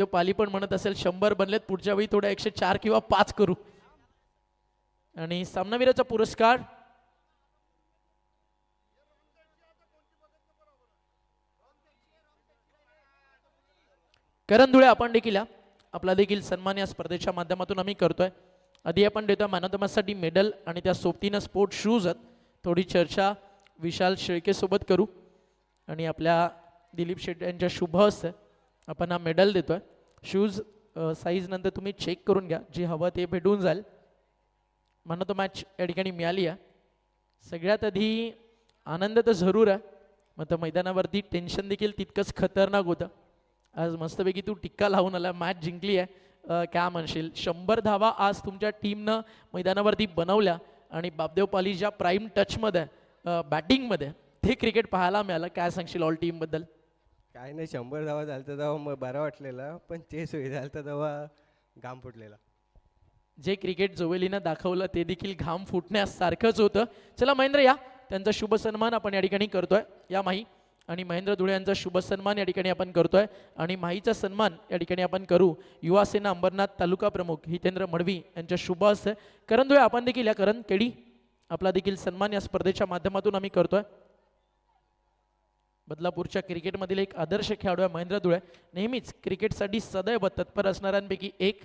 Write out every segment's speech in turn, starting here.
पाली पण म्हणत असेल 100 बनलेत, पुढच्या वेळी थोडं 104 किंवा 5 करू. आणि सामनावीराचा पुरस्कार करण धुळे आपण देखील आपला देखील सन्मान या स्पर्धेच्या माध्यमातून आम्ही करतोय. आधी आपण देतोय मॅन ऑफ द मॅचसाठी मेडल आणि त्या सोबतीनं स्पोर्ट शूज आहेत. थोडी चर्चा विशाल शेळके सोबत करू आणि आपल्या दिलीप शेट्टी यांच्या शुभ हस्ते आपण हा मेडल देतोय. शूज साईज नंतर तुम्ही चेक करून घ्या, जे हवं ते भेटून जाईल. मॅन ऑफ द मॅच या ठिकाणी मिळाली आहे. सगळ्यात आधी आनंद तर जरूर आहे, मग मैदानावरती टेन्शन देखील तितकंच खतरनाक होतं. आज मस्तपैकी तू टिक्का लावून आला, मॅच जिंकली आहे. काय म्हणशील? 100 धावा आज तुमच्या टीमनं मैदानावरती बनवल्या आणि बापदेव पाली ज्या प्राईम टचमध्ये बॅटिंगमध्ये ते क्रिकेट पाहायला मिळालं. काय सांगशील ऑल टीमबद्दल? काय नाही, 100 धावा झालं तर तेव्हा मग बरं वाटलेलं, पण चेस होई झालं तर तेव्हा घाम फुटलेला. जे क्रिकेट जोवेलीनं दाखवलं ते देखील घाम फुटण्यासारखंच होतं. चला महेंद्र या, त्यांचा शुभ सन्मान आपण या ठिकाणी करतोय. या माही आणि महेंद्र धुळे यांचा शुभ सन्मान या ठिकाणी आपण करतोय. आणि माहीचा सन्मान या ठिकाणी आपण करू युवा सेना अंबरनाथ तालुका प्रमुख हितेंद्र मडवी यांच्या शुभ हस्ते. करण धुळे आपण देखील या. करण केडी आपला देखील सन्मान या स्पर्धेच्या माध्यमातून आम्ही करतोय. बदलापूरच्या क्रिकेटमधील एक आदर्श खेळाडू आहे महेंद्र धुळे, नेहमीच क्रिकेटसाठी सदैव तत्पर असणाऱ्यांपैकी एक.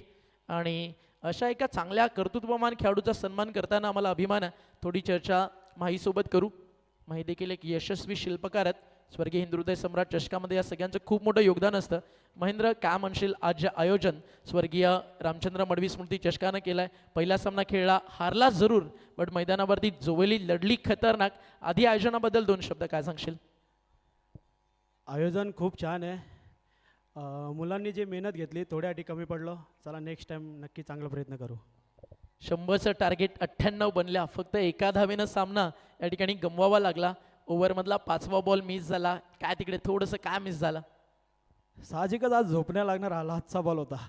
आणि अशा एका चांगल्या कर्तृत्वमान खेळाडूचा सन्मान करताना आम्हाला अभिमान आहे. थोडी चर्चा माहीसोबत करू. माही देखील एक यशस्वी शिल्पकार आहेत. स्वर्गीय हिंदुहृदय सम्राट चषकामध्ये या सगळ्यांचं खूप मोठं योगदान असतं. महेंद्र, काय म्हणशील? आज जे आयोजन स्वर्गीय रामचंद्र मडवी स्मृती चषकानं केलं आहे, पहिला सामना खेळला, हारला जरूर, बट मैदानावरती जोवेली लढली खतरनाक. आधी आयोजनाबद्दल 2 शब्द काय सांगशील? आयोजन खूप छान आहे. मुलांनी जे मेहनत घेतली, थोड्यासाठी कमी पडलो. चला नेक्स्ट टाइम नक्की चांगला प्रयत्न करू. 100चं टार्गेट 98 बनल्या. फक्त एका धावेनं सामना या ठिकाणी गमवावा लागला. ओव्हरमधला 5वा बॉल मिस झाला. काय तिकडे थोडंसं काय मिस झालं? साहजिकच आज झोपण्या लागणार हा हातचा बॉल होता.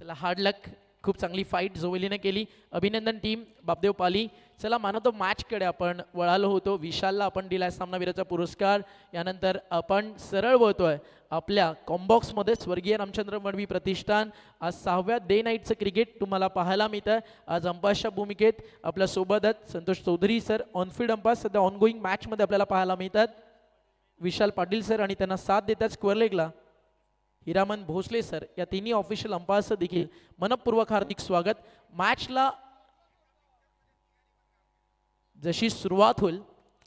चला हार्ड लक. खूप चांगली फाईट जोवेलीने केली. अभिनंदन टीम बापदेव पाली. चला मान ऑफ द मॅचकडे आपण वळालो होतो. विशालला आपण दिलाय सामनावीराचा पुरस्कार. यानंतर आपण सरळ वळतोय आपल्या कॉम्बॉक्समध्ये स्वर्गीय रामचंद्र मडवी प्रतिष्ठान. आज 6व्या डे नाईटचं क्रिकेट तुम्हाला पाहायला मिळतं. आज अंपायरच्या भूमिकेत आपल्या सोबत आहेत Santosh Chaudhari sir, on field umpire सध्या ऑनगोईंग मॅचमध्ये आपल्याला पाहायला मिळतात. विशाल पाटील सर आणि त्यांना साथ देतात स्क्वेअर लेगला हिरामन भोसले सर. या तिन्ही ऑफिशियल अंपायर्सचं देखील मनपूर्वक हार्दिक स्वागत. मॅचला जशी सुरुवात होईल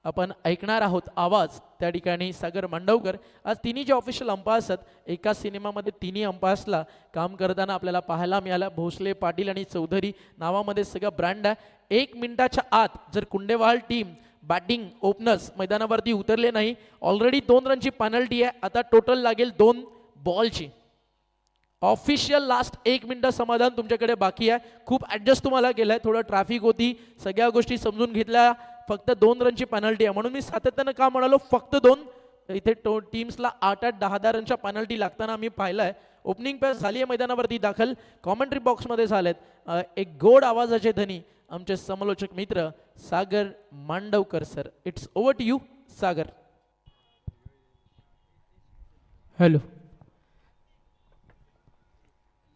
आपण ऐकणार आहोत आवाज. त्या ठिकाणी सागर मांडवकर. आज तिन्ही जे ऑफिशियल अंपायर्स आहेत, एका सिनेमामध्ये तिन्ही अंपायर्सला काम करताना आपल्याला पाहायला मिळालं. भोसले, पाटील आणि चौधरी नावामध्ये सगळं ब्रँड आहे. 1 मिनिटाच्या आत जर कुंडेवाल टीम बॅटिंग ओपनर्स मैदानावरती उतरले नाही, ऑलरेडी 2 रनची पेनल्टी आहे. आता टोटल लागेल 2 बॉलची. ऑफिशियल लास्ट 1 मिनिट समाधान तुमच्याकडे बाकी आहे. खूप ॲडजस्ट तुम्हाला केलं आहे. थोडं ट्रॅफिक होती, सगळ्या गोष्टी समजून घेतल्या. फक्त 2 रनची पेनल्टी आहे, म्हणून मी सातत्यानं का म्हणालो फक्त 2. इथे टीम्सला 8-8, 10-10 रनच्या पेनल्टी लागताना आम्ही पाहिलं आहे. ओपनिंग पॅस झाली आहे मैदानावरती दाखल. कॉमेंट्री बॉक्समध्ये झालेत. एक गोड आवाजाचे धनी आमचे समालोचक मित्र Sagar Mandavkar sir. It's over to you Sagar. Hello,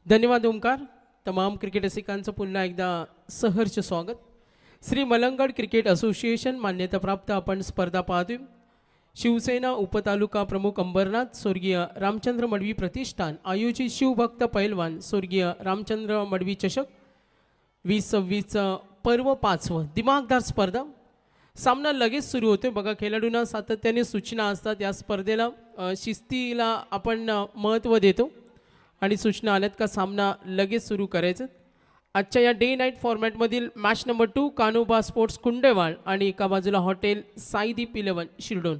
धन्यवाद ओंकार. तमाम क्रिकेट रसिकांचं पुन्हा एकदा सहर्ष स्वागत. श्री मलंगड क्रिकेट असोसिएशन मान्यताप्राप्त आपण स्पर्धा पाहतोय. शिवसेना उपतालुका प्रमुख अंबरनाथ स्वर्गीय रामचंद्र मडवी प्रतिष्ठान आयोजित शिवभक्त पैलवान स्वर्गीय रामचंद्र मडवी चषक 2026 पर्व 5वं दिमागदार स्पर्धा. सामना लगेच सुरू होतो. बघा, खेळाडूंना सातत्याने सूचना असतात. या स्पर्धेला शिस्तीला आपण महत्त्व देतो आणि सूचना आल्यात का सामना लगेच सुरू करायचं. आजच्या या डे नाईट फॉर्मॅटमधील match number 2 Kanoba sports Kundewal आणि एका बाजूला हॉटेल साईदीप 11 शिरडोन.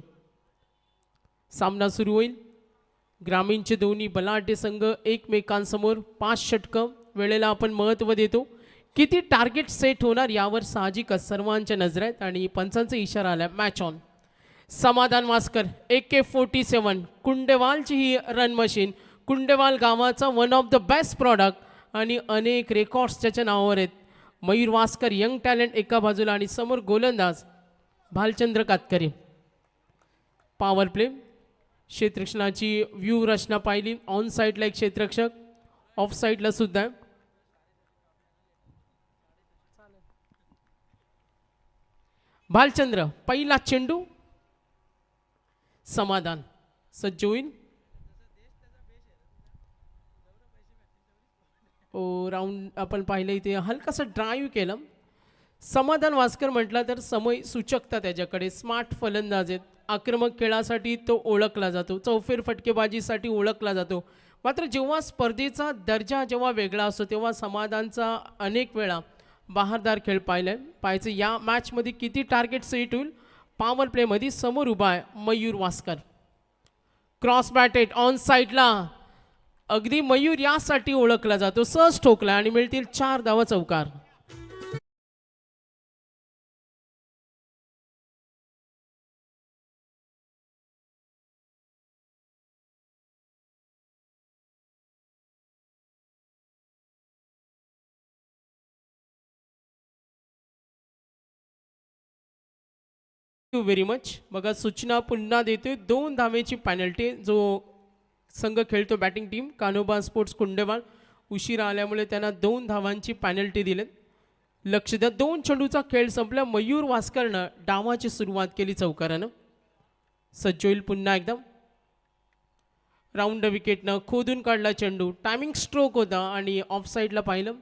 सामना सुरू होईल. ग्रामीणचे दोन्ही बलाढ्य संघ एकमेकांसमोर 5 षटकं. वेळेला आपण महत्त्व देतो. किती टार्गेट सेट होणार यावर साहजिकच सर्वांच्या नजर आहेत आणि पंचांचा इशारा आला. Match on. समाधान मास्कर AK-47 कुंडेवालची ही रन मशीन. कुंडेवाल गावाचा one of the best product आणि अनेक रेकॉर्ड्स त्याच्या नावावर आहेत. मयूर वास्कर यंग टॅलेंट एका बाजूला आणि समोर गोलंदाज भालचंद्र कातकरी. Power play. क्षेत्ररक्षणाची व्ह्यू रचना पाहिली. ऑन साईडला एक क्षेत्ररक्षक, ऑफ साईडला सुद्धा आहे. भालचंद्र पहिला चेंडू, समाधान सज्ज होईल. राऊंड आपण पाहिलं इथे हलकासा ड्राईव्ह केलं. समाधान वास्कर म्हटलं तर समय सूचकता त्याच्याकडे, स्मार्ट फलंदाज आहेत. आक्रमक खेळासाठी तो ओळखला जातो, चौफेर फटकेबाजीसाठी ओळखला जातो. मात्र जेव्हा स्पर्धेचा दर्जा जेव्हा वेगळा असतो तेव्हा समाधानचा अनेक वेळा बहारदार खेळ पाहिलाय. पाहायचं या मॅचमध्ये किती टार्गेट सेट होईल. पॉवर प्लेमध्ये समोर उभा आहे Mayur Waskar. Cross batted on साईडला, अगदी मयूर यासाठी ओळखला जातो. सहज ठोकला आणि मिळतील 4 धावा चौकार. Very much. बघा सूचना पुन्हा देतोय. 2 धावेची पॅनल्टी जो संघ खेळतो बॅटिंग टीम कान्होबा स्पोर्ट्स कुंडेवाल, उशिरा आल्यामुळे त्यांना 2 धावांची पॅनल्टी दिलेत. लक्ष द्या, 2 चेंडूचा खेळ संपला. मयूर वास्करनं डावाची सुरुवात केली चौकारानं. सज्ज होईल पुन्हा एकदम. राऊंड विकेटनं खोदून काढला चेंडू. टायमिंग स्ट्रोक होता आणि ऑफ साईडला पाहिलं.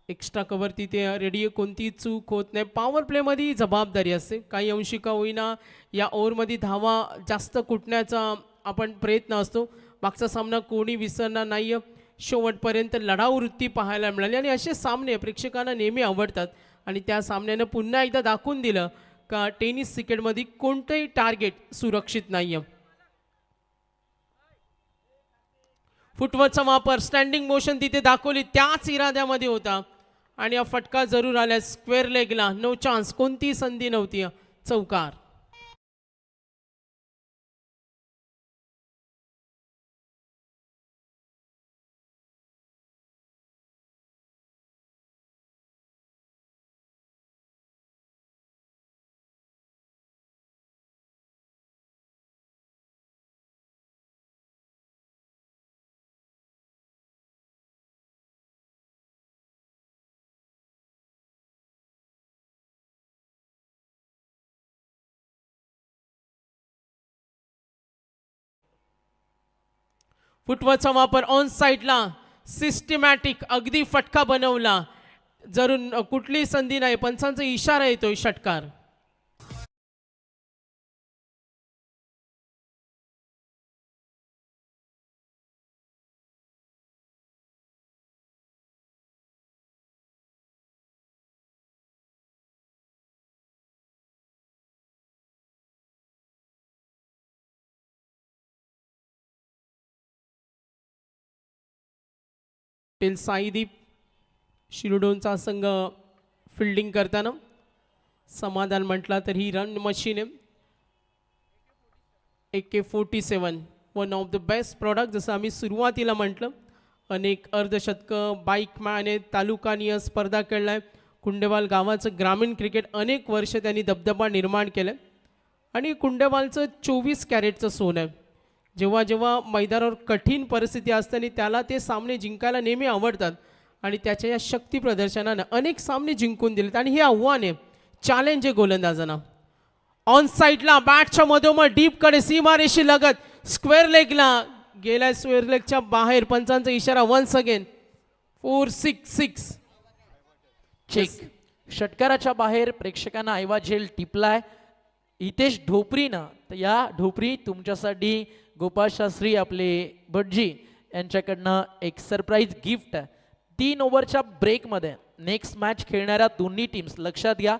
एक्स्ट्रा कव्हर तिथे रेडी आहे, कोणती चूक होत नाही. पॉवर प्लेमध्ये जबाबदारी असते. काही अंशी का होईना या ओव्हरमध्ये धावा जास्त कुटण्याचा आपण प्रयत्न असतो. मागचा सामना कोणी विसरणार नाही आहे. शेवटपर्यंत लढाऊ वृत्ती पाहायला मिळाली आणि असे सामने प्रेक्षकांना नेहमी आवडतात. आणि त्या सामन्यानं पुन्हा एकदा दाखवून दिलं का टेनिस क्रिकेटमध्ये कोणतंही टार्गेट सुरक्षित नाही आहे. फुटवर्कचा वापर, स्टँडिंग मोशन तिथे दाखवली, त्याच इराद्यामध्ये होता आणि हा फटका जरूर आला. स्क्वेअर लेगला, नो चान्स, कोणती संधी नव्हती. चौकार. फुटवर्कचा वापर ऑन साईडला, सिस्टमॅटिक, अगदी फटका बनवला. जरूर कुठलीही संधी नाही, पंचांचा इशारा येतोय षटकार. साईदीप शिरोडोनचा संघ फिल्डिंग करताना. समाधान म्हटला तर ही रन मशीन आहे. AK-47 one of the best product. जसं आम्ही सुरुवातीला म्हटलं, अनेक अर्धशतकं, बाईकमॅन आहेत, तालुकानीय स्पर्धा खेळलाय. कुंडेवाल गावाचं ग्रामीण क्रिकेट अनेक वर्ष त्यांनी दबदबा निर्माण केलं आणि कुंडेवालचं 24 कॅरेटचं सोनं आहे. जेव्हा जेव्हा मैदानावर कठीण परिस्थिती असताना त्याला ते सामने जिंकायला नेहमी आवडतात आणि त्याच्या या शक्ती प्रदर्शनानं अनेक सामने जिंकून दिलेत आणि हे आव्हान आहे, चॅलेंज आहे गोलंदाजांना. ऑन साईडला, बॅटच्या मधोमध डीपकडे, सीमारेषी लगत, स्क्वेअर लेगला गेल्या. स्क्वेअर लेगच्या बाहेर, पंचांचा इशारा. Once again 4-6. चेक. षटकाराच्या बाहेर प्रेक्षकांना ऐवा झेल टिपलाय हितेश ढोपरीनं. तर या ढोपरी तुमच्यासाठी गोपाळ शास्त्री आपले भटजी यांच्याकडनं एक सरप्राईज गिफ्ट. 3 ओव्हरच्या ब्रेकमध्ये नेक्स्ट मॅच खेळणाऱ्या दोन्ही टीम्स लक्षात घ्या,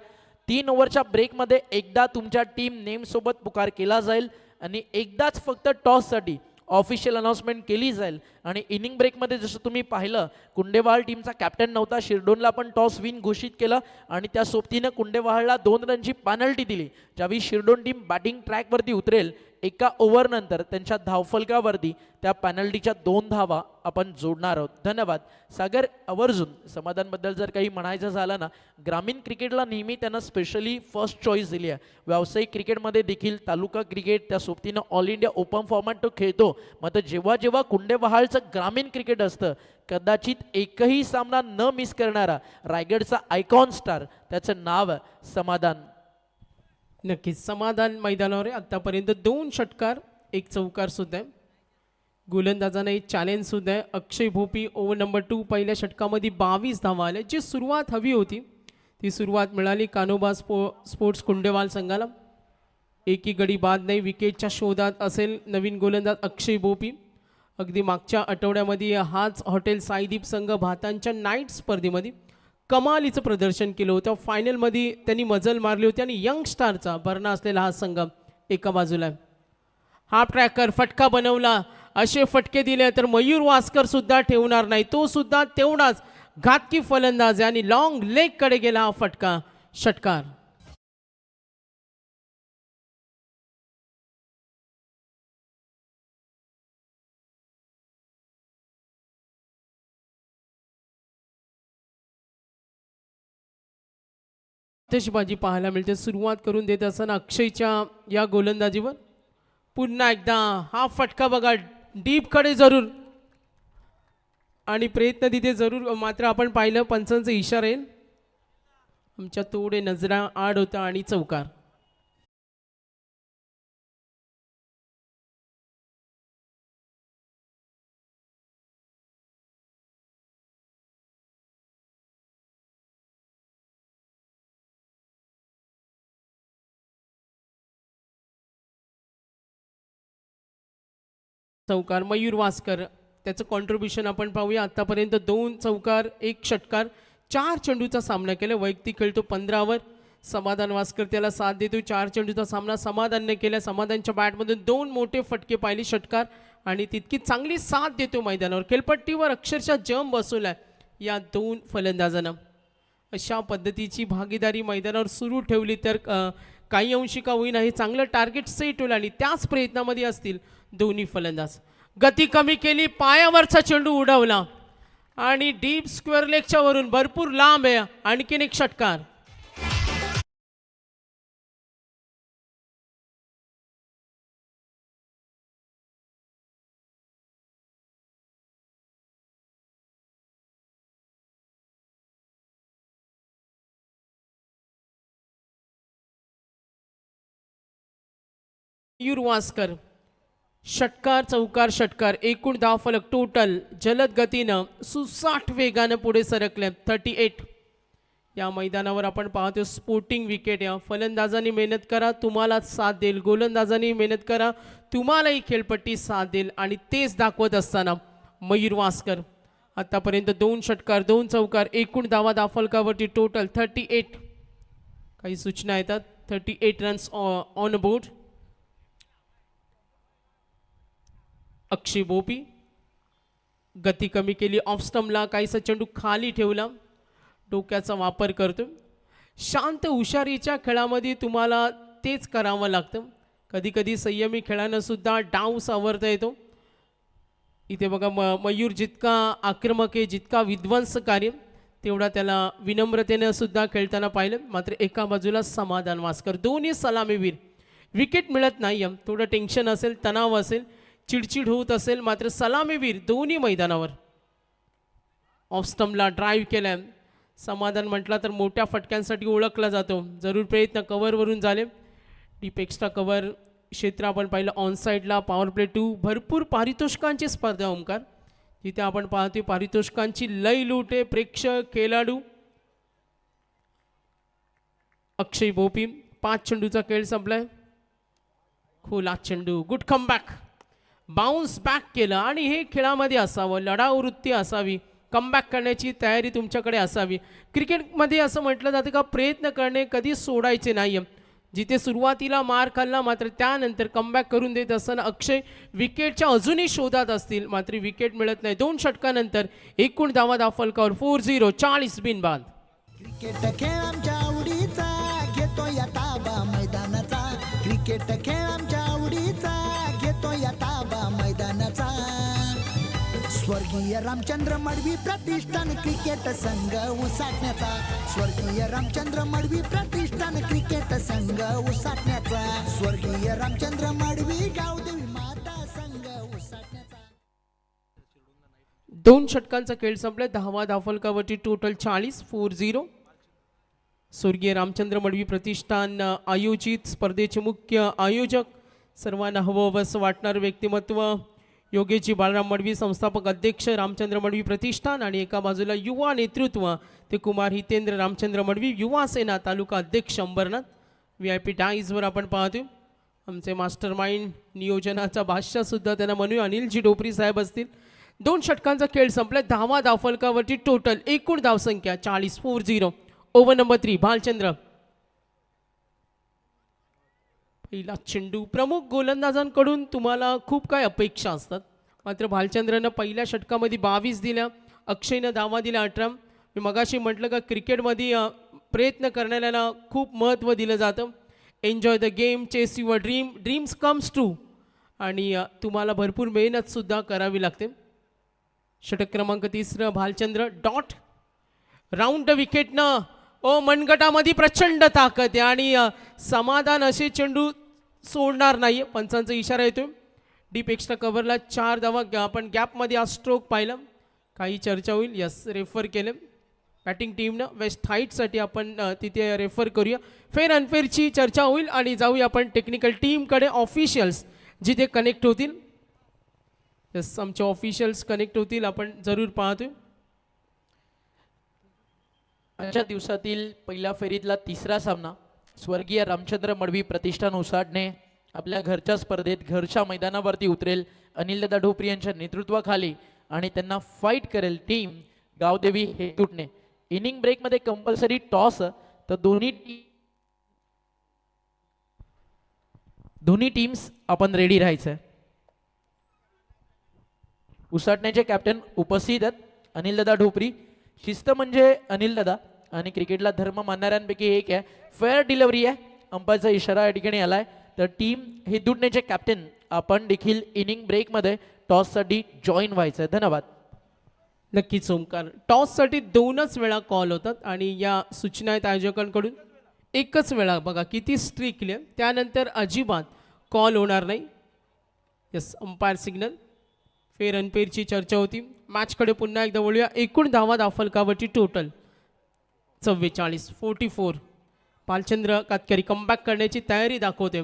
3 ओव्हरच्या ब्रेकमध्ये एकदा तुमच्या टीम नेमसोबत पुकार केला जाईल आणि एकदाच फक्त टॉससाठी ऑफिशियल अनाउन्समेंट केली जाईल. आणि इनिंग ब्रेकमध्ये जसं तुम्ही पाहिलं, कुंडेवाल टीमचा कॅप्टन नव्हता, शिरडोनला पण टॉस विन घोषित केलं आणि त्या सोबतीनं कुंडेवालला 2 रनची पेनल्टी दिली. ज्यावेळी शिरडोन टीम बॅटिंग ट्रॅकवरती उतरेल एका ओव्हरनंतर त्यांच्या धावफलकावरती त्या पेनल्टीच्या 2 धावा आपण जोडणार आहोत. धन्यवाद. सागर, आवर्जून समाधानबद्दल जर काही म्हणायचं झालं ना, ग्रामीण क्रिकेटला नेहमी त्यांना स्पेशली फर्स्ट चॉईस दिली आहे. व्यावसायिक क्रिकेटमध्ये देखील तालुका क्रिकेट त्या सोबतीनं ऑल इंडिया ओपन फॉर्मॅट तो खेळतो. मात्र जेव्हा जेव्हा कुंडेबहाळचं ग्रामीण क्रिकेट असतं, कदाचित एकही सामना न मिस करणारा रायगडचा आयकॉन स्टार, त्याचं नाव आहे समाधान. नक्कीच समाधान मैदानावर आहे. आत्तापर्यंत 2 षटकार 1 चौकार सुद्धा आहे. गोलंदाजांना एक चॅलेंज सुद्धा आहे. अक्षय भोपी ओव्हर नंबर 2 पहिल्या षटकामध्ये 22 धावा आल्या. जी सुरुवात हवी होती ती सुरुवात मिळाली कान्होबा स्पोर्ट्स कुंडेवाल संघाला. एकही गडी बाद नाही. विकेटच्या शोधात असेल नवीन गोलंदाज अक्षय भोपी. अगदी मागच्या आठवड्यामध्ये हाच हॉटेल साईदीप संघ भातांच्या नाईट स्पर्धेमध्ये कमालीचं प्रदर्शन केलं होतं. फायनलमध्ये त्यांनी मजल मारली होती आणि यंग स्टारचा भरणा असलेला हा संघ एका बाजूला आहे. हाफ ट्रॅकर फटका बनवला. असे फटके दिले तर मयूर वास्कर सुद्धा ठेवणार नाही. तो सुद्धा तेवढाच घातकी फलंदाज आहे आणि लॉंग लेगकडे गेला हा फटका. षटकार. आतिषबाजी पाहायला मिळते. सुरुवात करून देत असताना अक्षयच्या या गोलंदाजीवर पुन्हा एकदा हा फटका बघा डीपकडे जरूर आणि प्रयत्न तिथे जरूर. मात्र आपण पाहिलं पंचांचा इशारा येईल. आमच्या थोडे नजरा आड होता आणि चौकार. चौकार मयूर वास्कर त्याचं कॉन्ट्रीब्युशन आपण पाहूया. आतापर्यंत 2 चौकार 1 षटकार 4 चेंडूचा सामना केला. वैयक्तिक खेळतो 15 समाधान वास्कर त्याला साथ देतो. 4 चेंडूचा सामना समाधानने केला. समाधानच्या बॅटमधून 2 मोठे फटके पाहिले षटकार आणि तितकी चांगली साथ देतो मैदानावर. खेळपट्टीवर अक्षरशः जम बसवलाय या 2 फलंदाजांना. अशा पद्धतीची भागीदारी मैदानावर सुरू ठेवली तर काही अंशी का होईना हे चांगलं टार्गेट सेट होईल आणि त्याच प्रयत्नामध्ये असतील दोन्ही फलंदाज. गती कमी केली. पायावरचा चेंडू उडवला आणि डीप स्क्वेअर लेगच्या वरून भरपूर लांब आहे. आणखीन एक षटकार. मयूर वास्कर षटकार चौकार षटकार एकूण धावफलक टोटल जलद गतीनं सुसाट वेगानं पुढे सरकले 38. या मैदानावर आपण पाहतो स्पोर्टिंग विकेट. या फलंदाजांनी मेहनत करा तुम्हाला साथ देईल. गोलंदाजांनी मेहनत करा तुम्हालाही खेळपट्टी साथ देईल आणि तेच दाखवत असताना मयूर वास्कर आतापर्यंत 2 षटकार 2 चौकार एकूण धावा धावफलकावरती टोटल 38. काही सूचना येतात. 38 रन्स ऑन बोर्ड. अक्षय बोपी गती कमी केली. ऑफ स्टंपला काहीसा चेंडू खाली ठेवला. डोक्याचा वापर करतो. शांत हुशारीच्या खेळामध्ये तुम्हाला तेच करावं लागतं. कधी कधी संयमी खेळानं सुद्धा डाव सावरता येतो. इथे बघा मयूर जितका आक्रमक आहे जितका विध्वंसकारी तेवढा त्याला विनम्रतेनं सुद्धा खेळताना पाहिलं. मात्र एका बाजूला समाधान वास्कर दोन्ही सलामीवीर. विकेट मिळत नाही. थोडं टेन्शन असेल तणाव असेल चिडचिड होत असेल मात्र सलामीवीर दोन्ही मैदानावर. ऑफ स्टंपला ड्राईव्ह केलाय. समाधान म्हटला तर मोठ्या फटक्यांसाठी ओळखला जातो. जरूर प्रयत्न कव्हरवरून झाले. डीप एक्स्ट्रा कव्हर क्षेत्र आपण पाहिलं. ऑन साईडला पॉवर प्ले 2 भरपूर पारितोषिकांची स्पर्धा ओमकार जिथे आपण पाहतोय पारितोषिकांची लय लूट आहे. प्रेक्षक खेळाडू. अक्षय भोपी 5 चेंडूचा खेळ संपलाय. खोला चेंडू गुड कमबॅक. बाउन्स बॅक केलं आणि हे खेळामध्ये असावं. लढाऊ वृत्ती असावी. कमबॅक करण्याची तयारी तुमच्याकडे असावी. क्रिकेटमध्ये असं म्हटलं जातं का प्रयत्न करणे कधी सोडायचे नाही. जिथे सुरुवातीला मार खाल्ला मात्र त्यानंतर कमबॅक करून देत असताना अक्षय विकेटच्या अजूनही शोधात असतील मात्र विकेट मिळत नाही. 2 षटकानंतर एकूण धावा धावफलकावर 4-0 40 बिनबाद. क्रिकेट खेळ आमच्या आवडीचा घेतो या ताबा मैदानाचा. क्रिकेट खेळ आमच्या आवडीचा स्वर्गीय रामचंद्र मडवी प्रतिष्ठान क्रिकेट संघ उसाटण्याचा स्वर्गीय रामचंद्र मडवी प्रतिष्ठान क्रिकेट संघ उसाटण्याचा स्वर्गीय रामचंद्र मडवी गावदेवी माता संघ उसाटण्याचा 2 षटकांचा खेळ संपला. 10वा धावफलकावरती टोटल 40-40. स्वर्गीय रामचंद्र मडवी प्रतिष्ठान आयोजित स्पर्धेचे मुख्य आयोजक, सर्वांना हवं असं वाटणारं व्यक्तिमत्व योगेशजी बाळराम मडवी, संस्थापक अध्यक्ष रामचंद्र मडवी प्रतिष्ठान, आणि एका बाजूला युवा नेतृत्व ते कुमार हितेंद्र रामचंद्र मडवी, युवा सेना तालुका अध्यक्ष अंबरनाथ. VIP डाईजवर आपण पाहतोय आमचे मास्टर माइंड नियोजनाचा बादशाहसुद्धा त्यांना म्हणूया अनिलजी डोपरी साहेब असतील. 2 षटकांचा खेळ संपला. 10वा धावफलकावरती टोटल एकूण धावसंख्या 40-40. Over number 3 Bhalchandra. पहिला चेंडू. प्रमुख गोलंदाजांकडून तुम्हाला खूप काय अपेक्षा असतात, मात्र भालचंद्रनं पहिल्या षटकामध्ये 22 दिल्या, अक्षयनं धावा दिल्या 18. मी मगाशी म्हटलं का क्रिकेटमध्ये प्रयत्न करणाऱ्याला खूप महत्त्व दिलं जातं. Enjoy the game, chase your dream, dreams comes true, आणि तुम्हाला भरपूर मेहनतसुद्धा करावी लागते. षटक क्रमांक 3 भालचंद्र. डॉट राऊंड द विकेटनं. मनगटामध्ये प्रचंड ताकद आहे आणि समाधान असे चेंडू सोडणार नाही. पंचांचा इशारा येतो. डीप एक्स्ट्रा कव्हरला 4 धावा. आपण गॅपमध्ये हा स्ट्रोक पाहिला. काही चर्चा होईल. यस, रेफर केलं बॅटिंग टीमनं. वेस्ट हाईटसाठी आपण तिथे रेफर करूया. फेअर अनफेअरची चर्चा होईल आणि जाऊया आपण टेक्निकल टीमकडे. ऑफिशियल्स जिथे कनेक्ट होतील, यस, आमचे ऑफिशियल्स कनेक्ट होतील, आपण जरूर पाहतोय. आजच्या दिवसातील पहिल्या फेरीतला 3रा सामना स्वर्गीय रामचंद्र मडवी प्रतिष्ठान उसाडणे आपल्या घरच्या स्पर्धेत घरच्या मैदानावरती उतरेल अनिलदादा ढोपरी यांच्या नेतृत्वाखाली, आणि त्यांना फाईट करेल टीम गावदेवी हेतुटणे. इनिंग ब्रेकमध्ये कंपल्सरी टॉस, तर दोन्ही टीम्स आपण रेडी राहायचं. उसाटण्याचे कॅप्टन उपस्थित आहेत अनिलदादा ढोपरी. शिस्त म्हणजे अनिलदादा आणि क्रिकेटला धर्म मानणाऱ्यांपैकी एक आहे. फेअर डिलिव्हरी आहे, अंपायरचा इशारा या ठिकाणी आलाय. तर टीम हेतुटण्याचे कॅप्टन आपण देखील इनिंग ब्रेकमध्ये टॉससाठी जॉईन व्हायचं आहे. धन्यवाद. नक्कीच ओमकार. टॉससाठी 2च वेळा कॉल होतात आणि या सूचना आहेत आयोजकांकडून. एकच वेळा बघा किती स्ट्रिक्टली आहे. त्यानंतर अजिबात कॉल होणार नाही. Yes, umpire signal. फेअर अनफेअरची चर्चा होती. मॅचकडे पुन्हा एकदा वळूया. एकूण धावा धावफलकावरची टोटल 44-44. भालचंद्र कातकरी कमबॅक करण्याची तयारी दाखवते.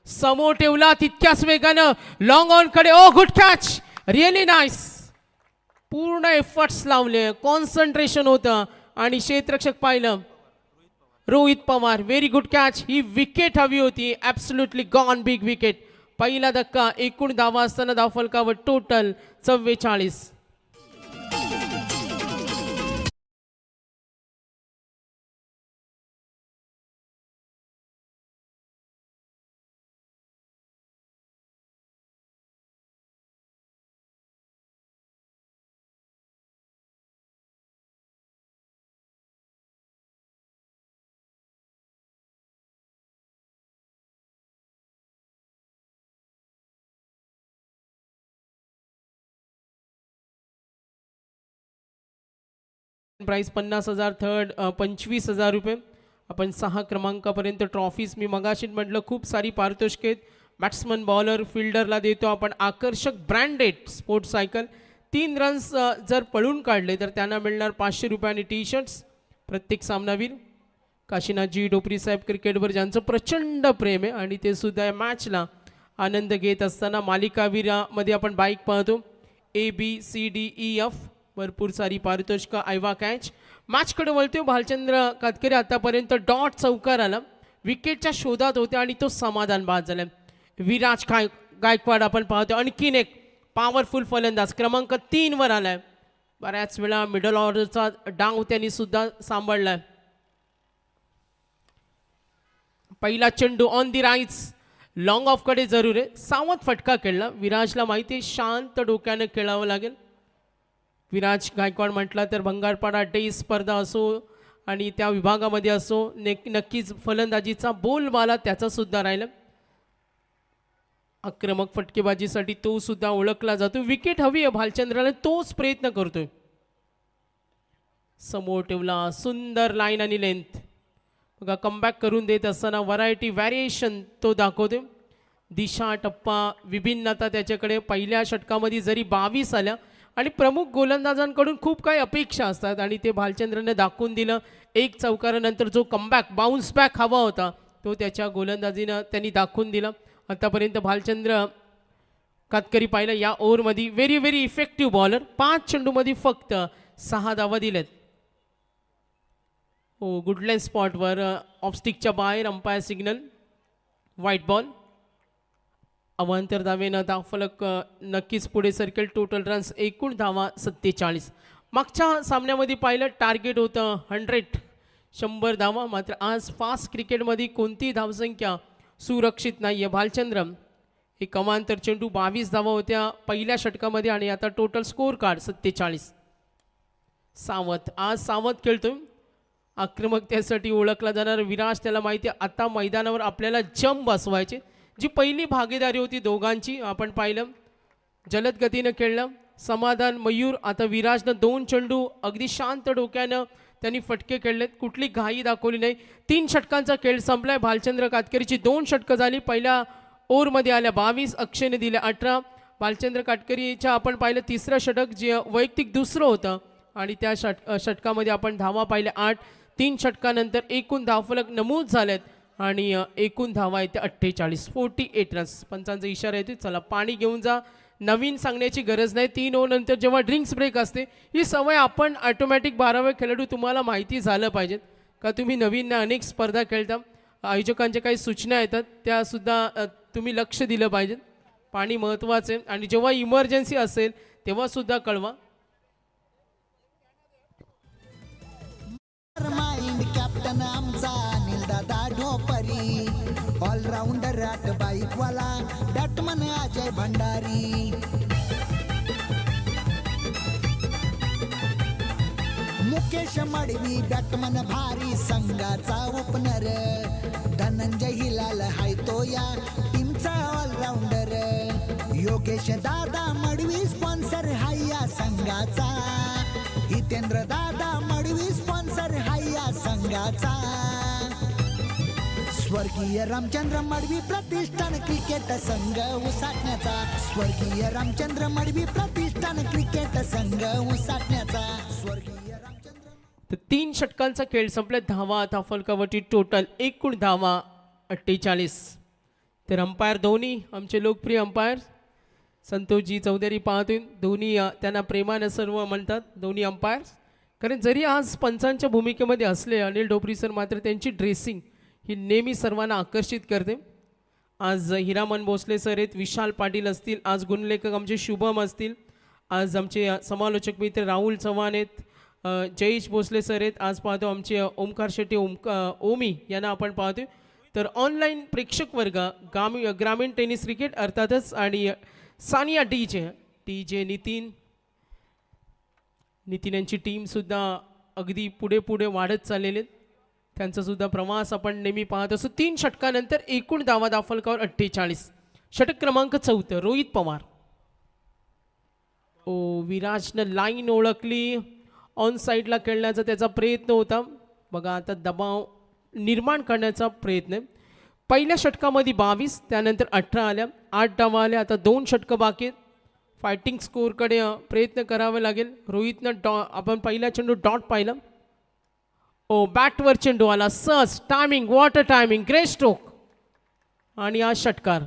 समोर ठेवला तितक्याच वेगानं लॉंग ऑन कडे. Oh good catch, really nice. पूर्ण एफर्ट्स लावले, कॉन्सन्ट्रेशन होतं आणि क्षेत्ररक्षक पाहिलं Rohit Pawar. Very good catch. ही विकेट हवी होती. Absolutely gone, big wicket. पहिला धक्का. एकूण धावा असताना धावफलकावर टोटल 44. प्राइस 50,000. थर्ड 25,000 रुपये. आपण 6 क्रमांकापर्यंत ट्रॉफीज, मी मगाशी म्हटलं खूप सारी पारितोषिके आहेत. बॅट्समन, बॉलर, फिल्डरला देतो आपण आकर्षक ब्रँडेड स्पोर्ट्स सायकल. 3 रन्स जर पळून काढले तर त्यांना मिळणार 500 रुपये आणि टी शर्ट्स. प्रत्येक सामनावीर काशीनाथजी डोपरी साहेब क्रिकेटवर ज्यांचं प्रचंड प्रेम आहे आणि ते सुद्धा या मॅचला आनंद घेत असताना मालिकावीरामध्ये आपण बाईक पाहतो. ABCDEF भरपूर सारी पारितोषिकं. आयवा कॅच. मॅचकडे वळतो. भालचंद्र कातकरी आतापर्यंत डॉट चौकाराला विकेटच्या शोधात होते आणि तो समाधान बाद झाला. विराज गायकवाड आपण पाहतो. आणखीन एक पॉवरफुल फलंदाज क्रमांक 3 वर आलाय. बऱ्याच वेळा मिडल ऑर्डरचा डाव त्यांनी सुद्धा सांभाळलाय. पहिला चेंडू on the rights, long off कडे जरूर आहे. सावध फटका खेळला. विराजला माहिती आहे शांत डोक्यानं खेळावं लागेल. विराज गायकवाड म्हटला तर भंगारपाडा डे स्पर्धा असो आणि त्या विभागामध्ये असो, नक्कीच फलंदाजीचा बोलबाला त्याचा सुद्धा राहिला. आक्रमक फटकेबाजीसाठी तो सुद्धा ओळखला जातो. विकेट हवी आहे भालचंद्राला, तोच प्रयत्न करतोय. समोर ठेवला, सुंदर लाईन आणि लेंथ. बघा कमबॅक करून देत असताना व्हरायटी व्हॅरिएशन तो दाखवतोय. दिशा टप्पा विभिन्नता त्याच्याकडे. पहिल्या षटकामध्ये जरी 22 आल्या आणि प्रमुख गोलंदाजांकडून खूप काही अपेक्षा असतात आणि ते भालचंद्रने दाखवून दिलं. एक चौकारानंतर जो कमबॅक बाउन्स बॅक हवा होता तो त्याच्या गोलंदाजीनं त्यांनी दाखवून दिला. आतापर्यंत भालचंद्र कातकरी पाहिलं या ओव्हरमध्ये व्हेरी व्हेरी इफेक्टिव्ह बॉलर. 5 चेंडूमध्ये फक्त 6 धावा दिल्यात. हो गुडलँड स्पॉटवर ऑफ स्टिकच्या बाहेर अंपायर सिग्नल, व्हाईट बॉल. अवांतर धावेनं धावफलक नक्कीच पुढे सरकेल. टोटल रन्स एकूण धावा 47. मागच्या सामन्यामध्ये पाहिलं टार्गेट होतं 100 धावा. मात्र आज फास्ट क्रिकेटमध्ये कोणतीही धावसंख्या सुरक्षित नाही आहे. भालचंद्र एक अवांतर चेंडू 22 धावा होत्या पहिल्या षटकामध्ये आणि आता टोटल स्कोर कार्ड 47. सावध आज सावध खेळतोय. आक्रमकतेसाठी ओळखला जाणार विराज, त्याला माहिती आहे आता मैदानावर आपल्याला जंप बसवायचे. जी पहिली भागीदारी होती दोघांची आपण पाहिलं, जलद गतीनं खेळलं. समाधान मयूर, आता विराजनं 2 चेंडू अगदी शांत डोक्यानं त्यांनी फटके खेळलेत, कुठली घाई दाखवली नाही. 3 षटकांचा खेळ संपलाय. भालचंद्र कातकरीची 2 षटकं झाली. पहिल्या ओव्हरमध्ये आल्या 22, अक्षयने दिले 18. भालचंद्र कातकरीच्या आपण पाहिलं तिसरं षटक जे वैयक्तिक दुसरं होतं आणि त्या षटकामध्ये आपण धावा पाहिल्या 8. 3 षटकानंतर एकूण धावफलक नमूद झालेत आणि एकूण धावा आहेत 48. 48 रन्स. पंचांचा इशारा येतो, चला पाणी घेऊन जा. नवीन सांगण्याची गरज नाही. 3 ओव्हर नंतर जेव्हा ड्रिंक्स ब्रेक असते ही सवय आपण ऑटोमॅटिक 12वे खेळाडू तुम्हाला माहिती झालं पाहिजेत का तुम्ही नवीन अनेक स्पर्धा खेळता. आयोजकांच्या काही सूचना येतात त्यासुद्धा तुम्ही लक्ष दिलं पाहिजे. पाणी महत्त्वाचं आहे आणि जेव्हा इमर्जन्सी असेल तेव्हासुद्धा कळवा. माइंड कॅप्टन आमचा अनिल दादा ढोपरी, ऑलराऊंडर आट बाईकवाला बॅटमन अजय भंडारी. मुकेश मडवी बॅटमन भारी संघाचा ओपनर, धनंजय हिलाल हाय तो या टीमचा ऑलराऊंडर. योगेश दादा मडवी स्पॉन्सर हाय या संघाचा, हितेंद्र दादा मडवी स्पॉन्सर हाय या संघाचा. स्वर्गीय रामचंद्र मडवी प्रतिष्ठान क्रिकेट संघ उसाटण्याचा, स्वर्गीय रामचंद्र मडवी प्रतिष्ठान क्रिकेट संघ उसाटण्याचा. स्वर्गीय रामचंद्र. तर 3 षटकांचा खेळ संपला. धावा धावफलकावरती टोटल एकूण धावा 48. तर अंपायर दोन्ही आमचे लोकप्रिय अंपायर संतोषजी चौधरी पाहतोय. दोन्ही त्यांना प्रेमानं सर्व म्हणतात दोन्ही अंपायर. कारण जरी आज पंचांच्या भूमिकेमध्ये असले अनिल ढोपरी सर, मात्र त्यांची ड्रेसिंग ही नेहमी सर्वांना आकर्षित करते. आज हिरामन भोसले सर आहेत, विशाल पाटील असतील, आज गुणलेखक आमचे शुभम असतील, आज आमचे समालोचक मित्र राहुल चव्हाण आहेत, जयेश भोसले सर आहेत, आज पाहतो आमचे ओमकार शेट्टी ओमी यांना आपण पाहतोय. तर ऑनलाईन प्रेक्षक वर्ग ग्रामीण टेनिस क्रिकेट अर्थातच आणि सानिया टीजे नितीन यांची टीमसुद्धा अगदी पुढे वाढत चाललेले आहेत. त्यांचासुद्धा प्रवास आपण नेहमी पाहत असतो. 3 षटकानंतर एकूण धावा दाफलकावर 48. षटक क्रमांक 4 रोहित पवार. विराजनं लाईन ओळखली, ऑन साईडला खेळण्याचा त्याचा प्रयत्न होता. बघा आता दबाव निर्माण करण्याचा प्रयत्न. पहिल्या षटकामध्ये 22, त्यानंतर 18 आल्या, 8 धावा आल्या. आता 2 षटकं बाकी आहेत. फायटिंग स्कोअरकडे प्रयत्न करावे लागेल. रोहितनं आपण पहिला चेंडू डॉट पाहिला. बॅटवर चेंडू आला सहज. Timing, water timing, great stroke आणि आज षटकार.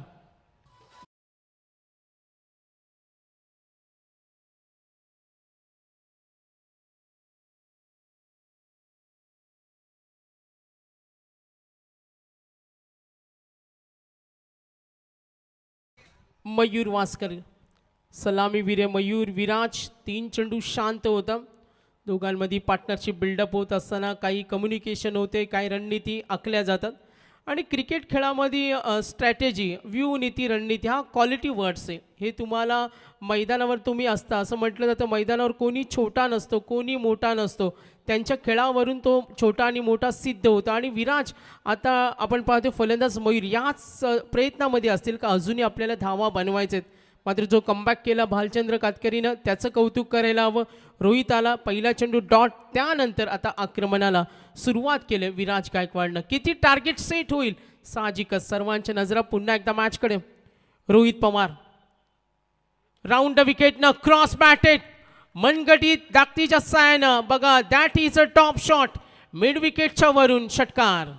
मयूर वास्कर सलामीवीर मयूर विराज. 3 चेंडू शांत होता. दोघांमध्ये पार्टनरशिप बिल्डअप होत असताना काही कम्युनिकेशन होते, काही रणनीती आखल्या जातात आणि क्रिकेट खेळामध्ये स्ट्रॅटेजी, व्यू, नीती, रणनीती हा क्वालिटी वर्ड्स आहे. हे तुम्हाला मैदानावर तुम्ही असता असं म्हटलं जातं. मैदानावर कोणी छोटा नसतो, कोणी मोठा नसतो. त्यांच्या खेळावरून तो छोटा आणि मोठा सिद्ध होतो. आणि विराज आता आपण पाहतो फलंदाज मयूर याच प्रयत्नामध्ये असतील का अजूनही आपल्याला धावा बनवायचे आहेत. मात्र जो कमबॅक केला भालचंद्र कातकरीनं त्याचं कौतुक करायला हवं. रोहित आला, पहिला चेंडू डॉट, त्यानंतर आता आक्रमणाला सुरुवात केली विराज गायकवाडनं. किती टार्गेट सेट होईल साहजिकच सर्वांच्या नजरा पुन्हा एकदा मॅचकडे. रोहित पवार राऊंड द विकेटनं क्रॉस बॅटेड मनगटीत दागतीच्या सायानं बघा, that is a top shot. Mid विकेटच्या वरून षटकार.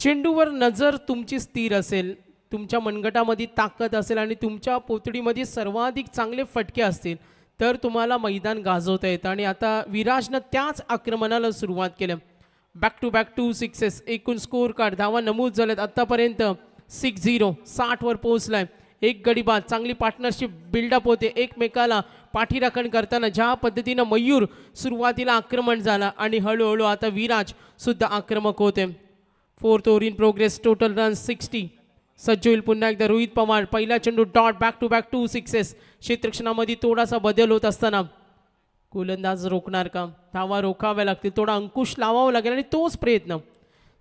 चेंडूवर नजर तुमची स्थिर असेल, तुमच्या मनगटामध्ये ताकद असेल आणि तुमच्या पोतडीमध्ये सर्वाधिक चांगले फटके असतील तर तुम्हाला मैदान गाजवता येतं. आणि आता विराजनं त्याच आक्रमणाला सुरुवात केलं. Back to back 2 sixes. एकूण स्कोर कार्ड धावा नमूद झाल्यात आत्तापर्यंत 6-0, 60वर पोहोचलाय. एक गडी बाद, चांगली पार्टनरशिप बिल्डअप होते एकमेकाला पाठीराखण करताना. ज्या पद्धतीनं मयूर सुरुवातीला आक्रमण झाला आणि हळूहळू आता विराज सुद्धा आक्रमक होते. 4th over in progress, total run 60. सज्ज होईल पुन्हा एकदा रोहित पवार. पहिला चेंडू dot, back to back 2 sixes. क्षेत्ररक्षणामध्ये थोडासा बदल होत असताना गोलंदाज रोखणार का? धावा रोखाव्या लागतील, थोडा अंकुश लावावा लागेल आणि तोच प्रयत्न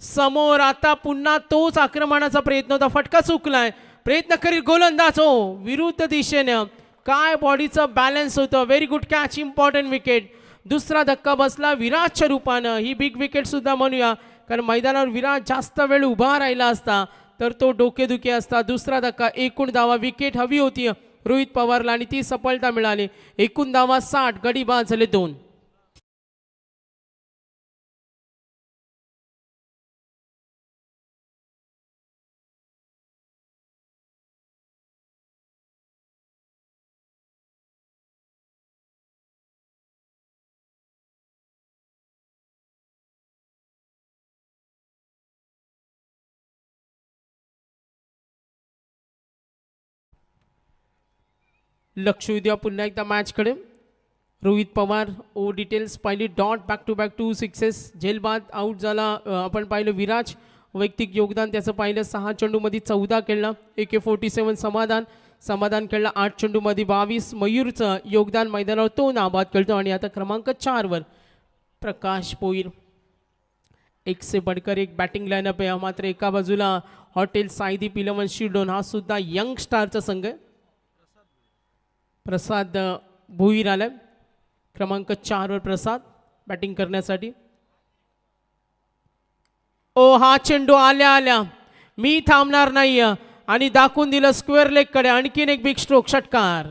समोर. आता पुन्हा तोच आक्रमणाचा प्रयत्न होता, फटका चुकलाय. प्रयत्न करील गोलंदाज, हो विरुद्ध दिशेनं. काय बॉडीचं बॅलन्स होतं. Very good catch, important wicket. दुसरा धक्का बसला विराजच्या रूपानं. ही बिग विकेट सुद्धा म्हणूया, कारण मैदानावर विराज जास्त वेळ उभा राहिला असता तर तो डोकेदुखी असता. दुसरा धक्का, एकूण धावा. विकेट हवी होती रोहित पवारला आणि ती सफलता मिळाली. एकूण धावा 60, गडी बाद झाले 2. लक्ष द्या पुन्हा एकदा मॅचकडे. रोहित पवार ओ डिटेल्स पाहिली. Dot, back to back 2 sixes. झेलबाद आऊट झाला. आपण पाहिलं विराज वैयक्तिक योगदान त्याचं पाहिलं. 6 चेंडूमध्ये 14 खेळला. AK-47 समाधान खेळला 8 चेंडूमध्ये 22. मयूरचं योगदान मैदानावर तो नाबाद खेळतो. आणि आता क्रमांक 4वर प्रकाश पोईर. एक से बढ़कर एक बॅटिंग लाईनअप आहे. मात्र एका बाजूला हॉटेल सायदी पिलवन शिरडोन हा सुद्धा यंग स्टारचा संघ आहे. प्रसाद भोईर आलाय क्रमांक 4वर. प्रसाद बॅटिंग करण्यासाठी. ओ हा चेंडू आल्या मी थांबणार नाही आणि दाखवून दिलं स्क्वेअर लेग कडे. आणखीन एक बिग स्ट्रोक, षटकार.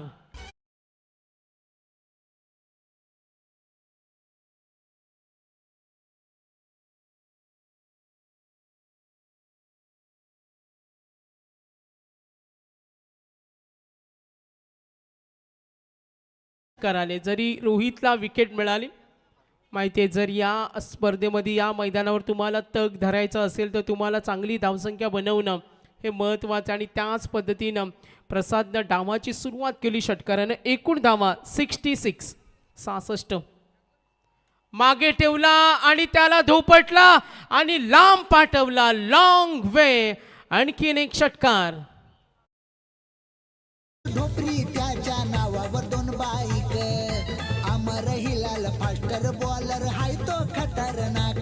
कराले. जरी रोहितला विकेट मिळाली, माहिती आहे जर या स्पर्धेमध्ये या मैदानावर तुम्हाला तग धरायचं असेल तर तुम्हाला चांगली धावसंख्या बनवणं हे महत्त्वाचं. आणि त्याच पद्धतीनं प्रसादनं डावाची सुरुवात केली षटकारानं. एकूण धावा 66. मागे ठेवला आणि त्याला धोपटला आणि लांब पाठवला, लॉंग वे. आणखीन एक षटकार. ढोपरी त्याच्या नावावर 2 बाईक. अमर हिलाल फास्टर बॉलर हाय तो खतरनाक.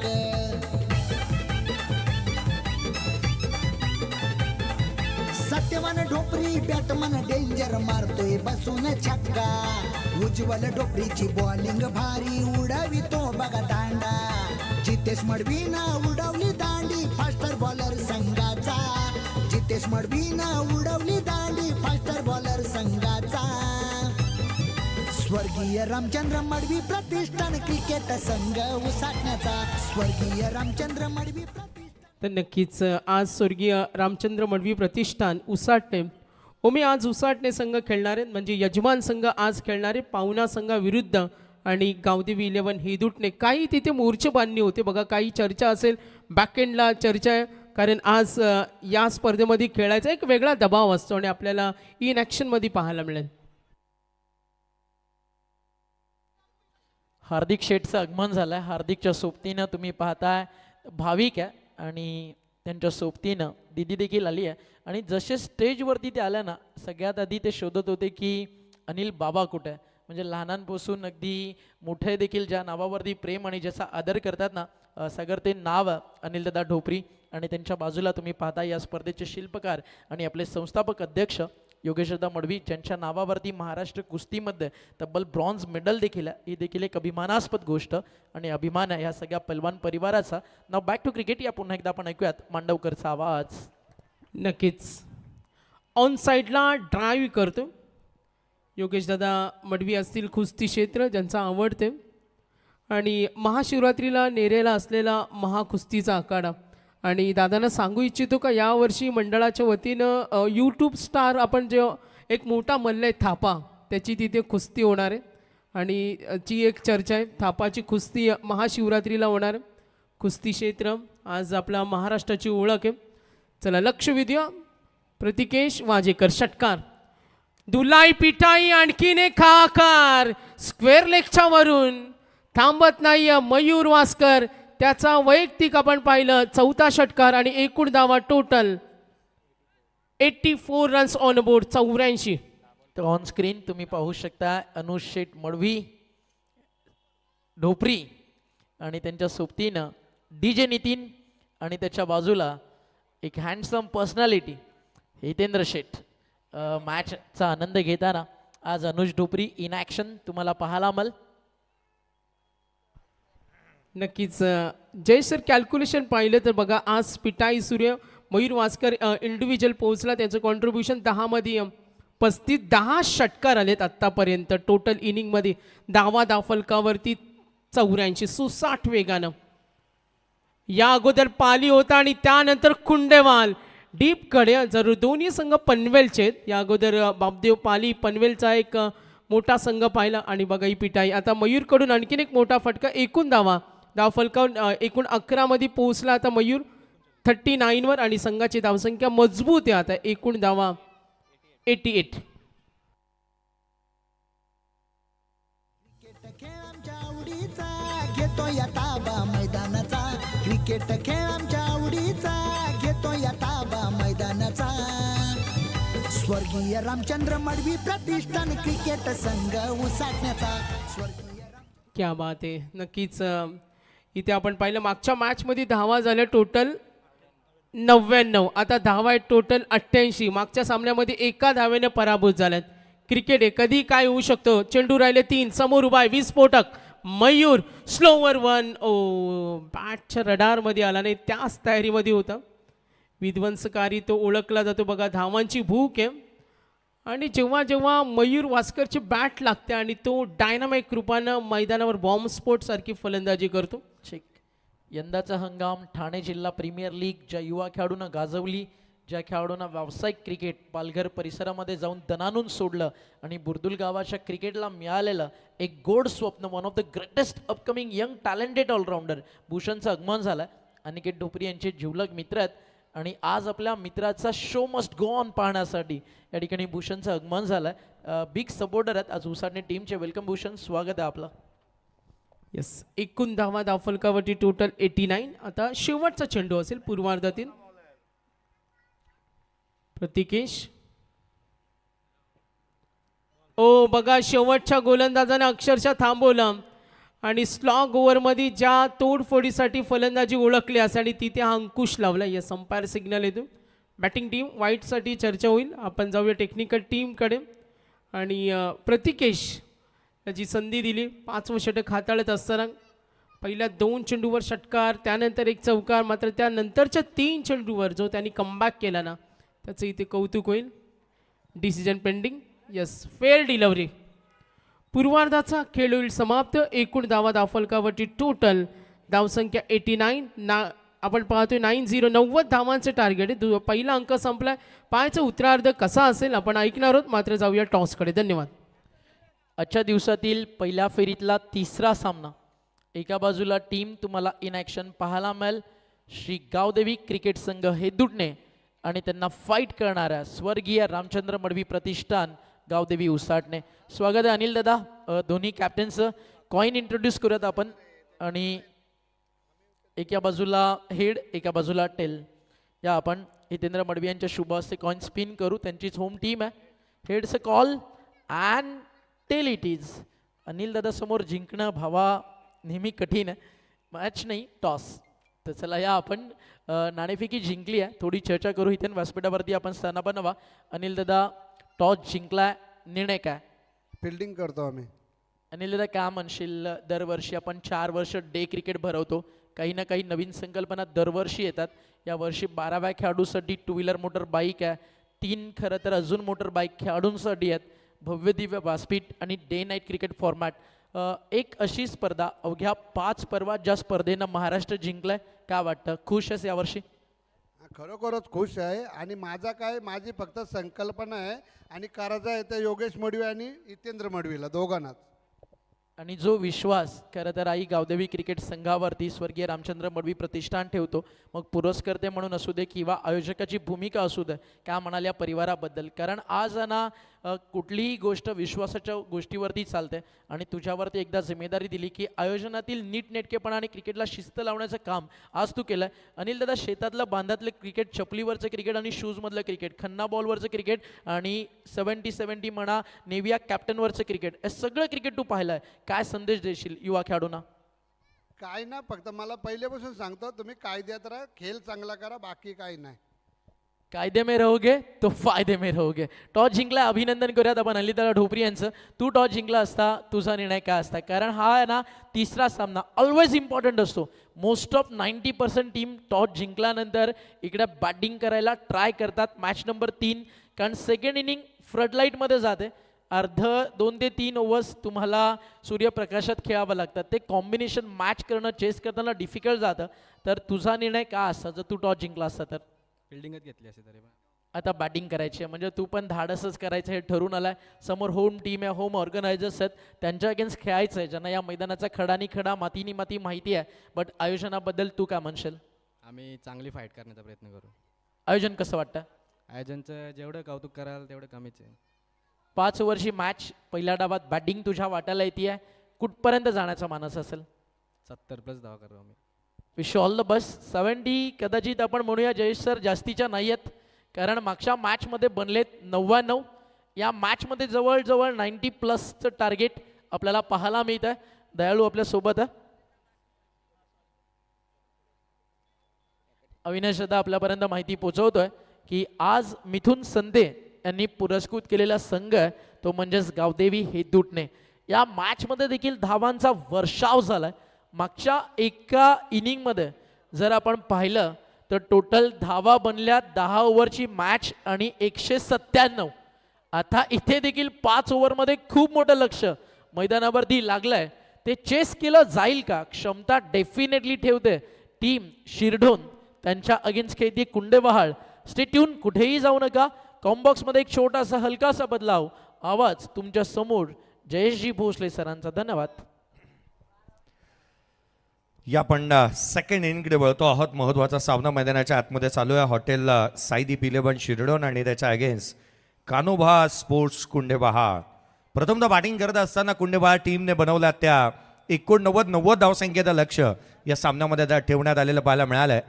सत्यवान ढोपरी बॅटमन डेंजर मारतोय बसून छक्का. उज्ज्वल ढोपरीची बॉलिंग भारी उडवितो बघा दांडा. जितेश मडवीनं उडवली दांडी फास्टर बॉलर संघाचा. जितेश मडवीनं उडवली दांडी फास्टर बॉलर संघाचा. स्वर्गीय रामचंद्र मडवी प्रतिष्ठान क्रिकेट संघ उसाटण्याचा. स्वर्गीय रामचंद्र मडवी तर नक्कीच आज स्वर्गीय रामचंद्र मडवी प्रतिष्ठान उसाटणे ओमी आज उसाटणे संघ खेळणारे म्हणजे यजमान संघ आज खेळणारे पाहुणा संघाविरुद्ध आणि गावदेवी 11 हेदुटणे. काही तिथे मोर्चे बांधणी होते बघा, काही चर्चा असेल, बॅकएंडला चर्चा आहे, कारण आज या स्पर्धेमध्ये खेळायचा एक वेगळा दबाव असतो आणि आपल्याला इन ॲक्शनमध्ये पाहायला मिळेल. हार्दिक शेठचं आगमन झालं आहे. हार्दिकच्या सोबतीनं तुम्ही पाहताय भाविक आहे आणि त्यांच्या सोबतीनं दिदी देखील आली आहे. आणि जसे स्टेजवरती ते आल्या ना, सगळ्यात आधी ते शोधत होते की अनिल बाबा कुठे आहे. म्हणजे लहानांपासून अगदी मोठे देखील ज्या नावावरती प्रेम आणि ज्याचा आदर करतात ना, सगळं ते नाव अनिलदादा ढोपरी. आणि त्यांच्या बाजूला तुम्ही पाहता या स्पर्धेचे शिल्पकार आणि आपले संस्थापक अध्यक्ष योगेशदा मडवी, ज्यांच्या नावावरती महाराष्ट्र कुस्तीमध्ये तब्बल ब्रॉन्झ मेडल देखील आहे. ही देखील एक अभिमानास्पद गोष्ट आणि अभिमान आहे या सगळ्या पैलवान परिवाराचा. नाव बॅक टू क्रिकेट. या पुन्हा एकदा आपण ऐकूयात मांडवकरचा आवाज. नक्कीच ऑन साईडला ड्राईव्ह करतो योगेशदादा मडवी असतील, कुस्ती क्षेत्र ज्यांचा आवडते आणि महाशिवरात्रीला नेरेला असलेला महाकुस्तीचा आखाडा. आणि दादांना सांगू इच्छितो का यावर्षी मंडळाच्या वतीनं यूट्यूब स्टार आपण जो एक मोठा मल्ल आहे थापा, त्याची तिथे कुस्ती होणार आहे आणि ची एक चर्चा आहे. थापाची कुस्ती महाशिवरात्रीला होणार आहे. कुस्ती क्षेत्र आज आपला महाराष्ट्राची ओळख आहे. चला लक्ष विद्या प्रतिकेश वाजेकर षटकार, दुलाई पिठाई आणखीन एक हाकार स्क्वेअर लेगच्या वरून थांबत नाही मयूर वास्कर. त्याचा वैयक्तिक आपण पाहिलं चौथा षटकार आणि एकूण धावा टोटल 84 रन्स ऑन बोर्ड 84. तर ऑन स्क्रीन तुम्ही पाहू शकता अनुज शेठ मडवी ढोपरी आणि त्यांच्या सोबतीनं DJ नितीन आणि त्याच्या बाजूला एक हँडसम पर्सनॅलिटी हितेंद्र शेठ. मॅचचा आनंद घेताना आज अनुज ढोपरी इन ॲक्शन तुम्हाला पाहायला मिळेल. नक्कीच जय सर, कॅल्क्युलेशन पाहिलं तर बघा आज पिटाई सूर्य मयूर वास्कर इंडिव्हिज्युअल पोहोचला. त्याचं कॉन्ट्रीब्युशन 10मध्ये 10 षटकार आलेत आत्तापर्यंत टोटल इनिंगमध्ये. धाव फलकावरती 84 सुसाट वेगानं. या अगोदर पाली होता आणि त्यानंतर कुंडेवाल डीप कडे. जरूर दोन्ही संघ पनवेलचे आहेत. या अगोदर बापदेव पाली पनवेलचा एक मोठा संघ पाहिला आणि बघा ही पिटाई. आता मयूरकडून आणखीन एक मोठा फटका. एकूण धाव फलकावर एकूण 11 मध्ये पोहोचला आता मयूर 39 वर आणि संघाची धावसंख्या मजबूत आहे. आता एकूण धावा 88. क्रिकेट खेळ आमच्या आवडीचा घेतो या ताबा मैदानाचा. क्रिकेट खेळ आमच्या आवडीचा घेतो या ताबा मैदानाचा. स्वर्गीय रामचंद्र मडवी प्रतिष्ठान क्रिकेट संघ उसाटण्याचा. स्वर्गीय क्या बात आहे. नक्कीच इथे आपण पाहिलं मागच्या मॅचमध्ये धावा झाल्या टोटल 99. आता धावा आहेत टोटल 88. मागच्या सामन्यामध्ये एका धावेने पराभूत झाल्यात. क्रिकेट आहे, कधी काय होऊ शकतं. चेंडू राहिले 3, समोर उभा आहे विस्फोटक मयूर. स्लोवर 1. ओ बॅटच्या रडारमध्ये आला नाही, त्याच तयारीमध्ये होता. विध्वंसकारी तो ओळखला जातो बघा. धावांची भूक आहे आणि जेव्हा जेव्हा मयूर वास्करची बॅट लागते आणि तो डायनामिक रूपानं मैदानावर बॉम्बस्फोट सारखी फलंदाजी करतो. ठीक. यंदाचा हंगाम ठाणे जिल्हा प्रीमियर लीग ज्या युवा खेळाडूंना गाजवली, ज्या खेळाडूंना व्यावसायिक क्रिकेट पालघर परिसरामध्ये जाऊन दणानून सोडलं आणि बुर्दुल गावाच्या क्रिकेटला मिळालेलं एक गोड स्वप्न, one of the greatest upcoming young talented allrounder भूषणचं आगमन झालं. अनिकेत ढोपरी यांचे जिवलग मित्र आहेत आणि आज आपल्या मित्राचा शो मस्ट गो ऑन पाहण्यासाठी या ठिकाणी भूषणचं आगमन झालं आहे. बिग सपोर्टर आहेत आज उसाटणे टीमचे. वेलकम भूषण, स्वागत आहे आपलं. येस, एकूण धाव फलकावरती टोटल 89. आता शेवटचा चेंडू असेल पूर्वार्धातील. प्रतिकेश. ओ बघा शेवटच्या गोलंदाजाने अक्षरशः थांबवलं आणि स्लॉग ओव्हरमध्ये ज्या तोडफोडीसाठी फलंदाजी ओळखली असे आणि तिथे हा अंकुश लावला. या अंपायर सिग्नल येतो. बॅटिंग टीम वाईटसाठी चर्चा होईल. आपण जाऊया टेक्निकल टीमकडे आणि प्रतिकेश जी संधी दिली 5वं षटक हाताळत असताना पहिल्या 2 चेंडूवर षटकार, त्यानंतर एक चौकार. मात्र त्यानंतरच्या 3 चेंडूवर जो त्यांनी कमबॅक केला ना त्याचं इथे कौतुक होईल. Decision pending. Yes, fair delivery. पूर्वार्धाचा खेळ होईल समाप्त. एकूण धावा फलकावरती टोटल धावसंख्या 89. आपण पाहतोय 90 धावांचे टार्गेट आहे. पहिला अंक संपलाय. पाहायचं उत्तरार्ध कसा असेल आपण ऐकणार आहोत. मात्र जाऊया टॉसकडे. धन्यवाद. आजच्या दिवसातील पहिल्या फेरीतला तिसरा सामना. एका बाजूला टीम तुम्हाला इन ॲक्शन पाहायला मिळेल श्री गावदेवी क्रिकेट संघ हेदुटणे आणि त्यांना फाईट करणाऱ्या स्वर्गीय रामचंद्र मडवी प्रतिष्ठान गावदेवी उसाटणे. स्वागत आहे अनिल दादा. दोन्ही कॅप्टन्सचं कॉईन इंट्रोड्यूस करूयात आपण. आणि एका बाजूला हेड एका बाजूला टेल. या आपण हितेंद्र मडवी यांच्या शुभ हस्ते कॉईन स्पिन करू. त्यांचीच होम टीम आहे. हेडचं call and tail it is. Anil दादा समोर जिंकणं भावा नेहमी कठीण आहे. मॅच नाही टॉस. तर चला या आपण नाणेफेकी जिंकली आहे. थोडी चर्चा करू. इथे व्यासपीठावरती आपण स्थान बनवा. अनिल दादा टॉस जिंकलाय, निर्णय काय? फिल्डिंग करतो आम्ही. अनिल दादा काय म्हणशील? दरवर्षी आपण 4 वर्ष डे क्रिकेट भरवतो. काही ना काही नवीन संकल्पना दरवर्षी येतात. यावर्षी 12व्या खेळाडूसाठी 2 व्हीलर मोटर बाईक आहे. 3 खरं तर अजून मोटर बाईक खेळाडूंसाठी आहेत. भव्य दिव्य व्यासपीठ आणि डे नाईट क्रिकेट फॉर्मॅट. एक अशी स्पर्धा अवघ्या 5 पर्वात ज्या स्पर्धेनं महाराष्ट्र जिंकलंय. काय वाटतं? खुश आहेस यावर्षी? खरोखरच खुश आहे. आणि माझी फक्त संकल्पना आहे आणि करायचं आहे ते योगेश मडवी आणि हितेंद्र मडवीला दोघांनाच. आणि जो विश्वास खरं तर आई गावदेवी क्रिकेट संघावरती स्वर्गीय रामचंद्र मडवी प्रतिष्ठान ठेवतो, मग पुरस्कर्ते म्हणून असू दे किंवा आयोजकाची भूमिका असू दे, काय म्हणाल या परिवाराबद्दल? कारण आज ना कुठलीही गोष्ट विश्वासाच्या गोष्टीवरती चालते आणि तुझ्यावरती एकदा जिम्मेदारी दिली की आयोजनातील नीटनेटकेपणा आणि क्रिकेटला शिस्त लावण्याचं काम आज तू केलं. अनिल दादा, शेतातलं बांधातलं क्रिकेट, चपलीवरचं क्रिकेट आणि शूजमधलं क्रिकेट, खन्ना बॉलवरचं क्रिकेट आणि 70-70 म्हणा नेव्हिया कॅप्टनवरचं क्रिकेट, हे सगळं क्रिकेट तू पाहिलं आहे. काय संदेश देशील युवा खेळाडूंना? काय ना, फक्त मला पहिल्यापासून सांगतो, तुम्ही कायद्यात राहा, खेळ चांगला करा, बाकी काही नाही. कायदे में रहोगे तो फायदे में रहोगे. टॉस जिंकला, अभिनंदन करूयात आपण अनिलदादा ढोपरी यांचं. तू टॉस जिंकला असता, तुझा निर्णय काय असता? कारण हा आहे ना तिसरा सामना ऑलवेज इम्पॉर्टंट असतो. मोस्ट ऑफ 90% टीम टॉस जिंकल्यानंतर इकडे बॅटिंग करायला ट्राय करतात. मॅच नंबर 3, कारण सेकंड इनिंग फ्लडलाईटमध्ये जाते. अर्ध 2 ते 3 ओव्हर्स तुम्हाला सूर्यप्रकाशात खेळावं लागतात. ते कॉम्बिनेशन मॅच करणं चेस करताना डिफिकल्ट जातं. तर तुझा निर्णय काय असता जर तू टॉस जिंकला असता तर? फिल्डिंगच घेतली असे तरी. आता बॅटिंग करायची आहे म्हणजे तू पण धाडसच करायचं हे ठरून आलाय. समोर होम टीम आहे, होम ऑर्गनायझर्स आहेत, त्यांच्या अगेन्स्ट खेळायचं आहे, ज्यांना या मैदानाचा खडानी खडा मातीनी माती माहिती आहे. बट आयोजनाबद्दल तू काय म्हणशील? आम्ही चांगली फाईट करण्याचा प्रयत्न करू. आयोजन कसं वाटतं? आयोजनचं जेवढं कौतुक कराल तेवढं कमीच आहे. 5 ओव्हरची मॅच, पहिल्या डावात बॅटिंग तुझ्या वाट्याला येते आहे. कुठपर्यंत जाण्याचा मानस असेल? 70+ धावा करू आम्ही. Wish all the best. 70 कदाचित आपण म्हणूया जयेश सर जास्तीच्या नाही आहेत, कारण मागच्या मॅचमध्ये बनलेत 99. या मॅचमध्ये जवळजवळ 90+चं टार्गेट आपल्याला पाहायला मिळत आहे. दयाळू आपल्यासोबत आहे. अविनाश दादा आपल्यापर्यंत माहिती पोहोचवतोय की आज मिथुन संते यांनी पुरस्कृत केलेला संघ आहे तो म्हणजेच गावदेवी हेदुटणे. या मॅचमध्ये देखील धावांचा वर्षाव झालाय. मागच्या एका इनिंगमध्ये जर आपण पाहिलं तर टोटल धावा बनल्या 10 ओव्हरची मॅच आणि 197. आता इथे देखील 5 ओव्हरमध्ये खूप मोठं लक्ष मैदानावरती लागलंय. ते चेस केलं जाईल का? क्षमता डेफिनेटली ठेवते टीम शिरढोण. त्यांच्या अगेन्स्ट खेळते कुंडेबहाळ. स्टे ट्यून, कुठेही जाऊ नका. कॉम्बॉक्समध्ये एक छोटासा हलकासा बदलाव. आवाज तुमच्या समोर जयेशजी भोसले सरांचा. धन्यवाद. या आपण सेकंड इनिंगकडे वळतो आहोत. महत्त्वाचा सामना मैदानाच्या आतमध्ये चालू आहे. हॉटेल साईदीप 11 शिरडोन आणि त्याच्या अगेन्स्ट कानोभा स्पोर्ट्स कुंडेबहाळ. प्रथमतः बॅटिंग करत असताना कुंडेबहाळ टीमने बनवल्या त्या 89 धावसंख्येचं लक्ष या सामन्यामध्ये ठेवण्यात आलेलं पाहायला मिळालं आहे.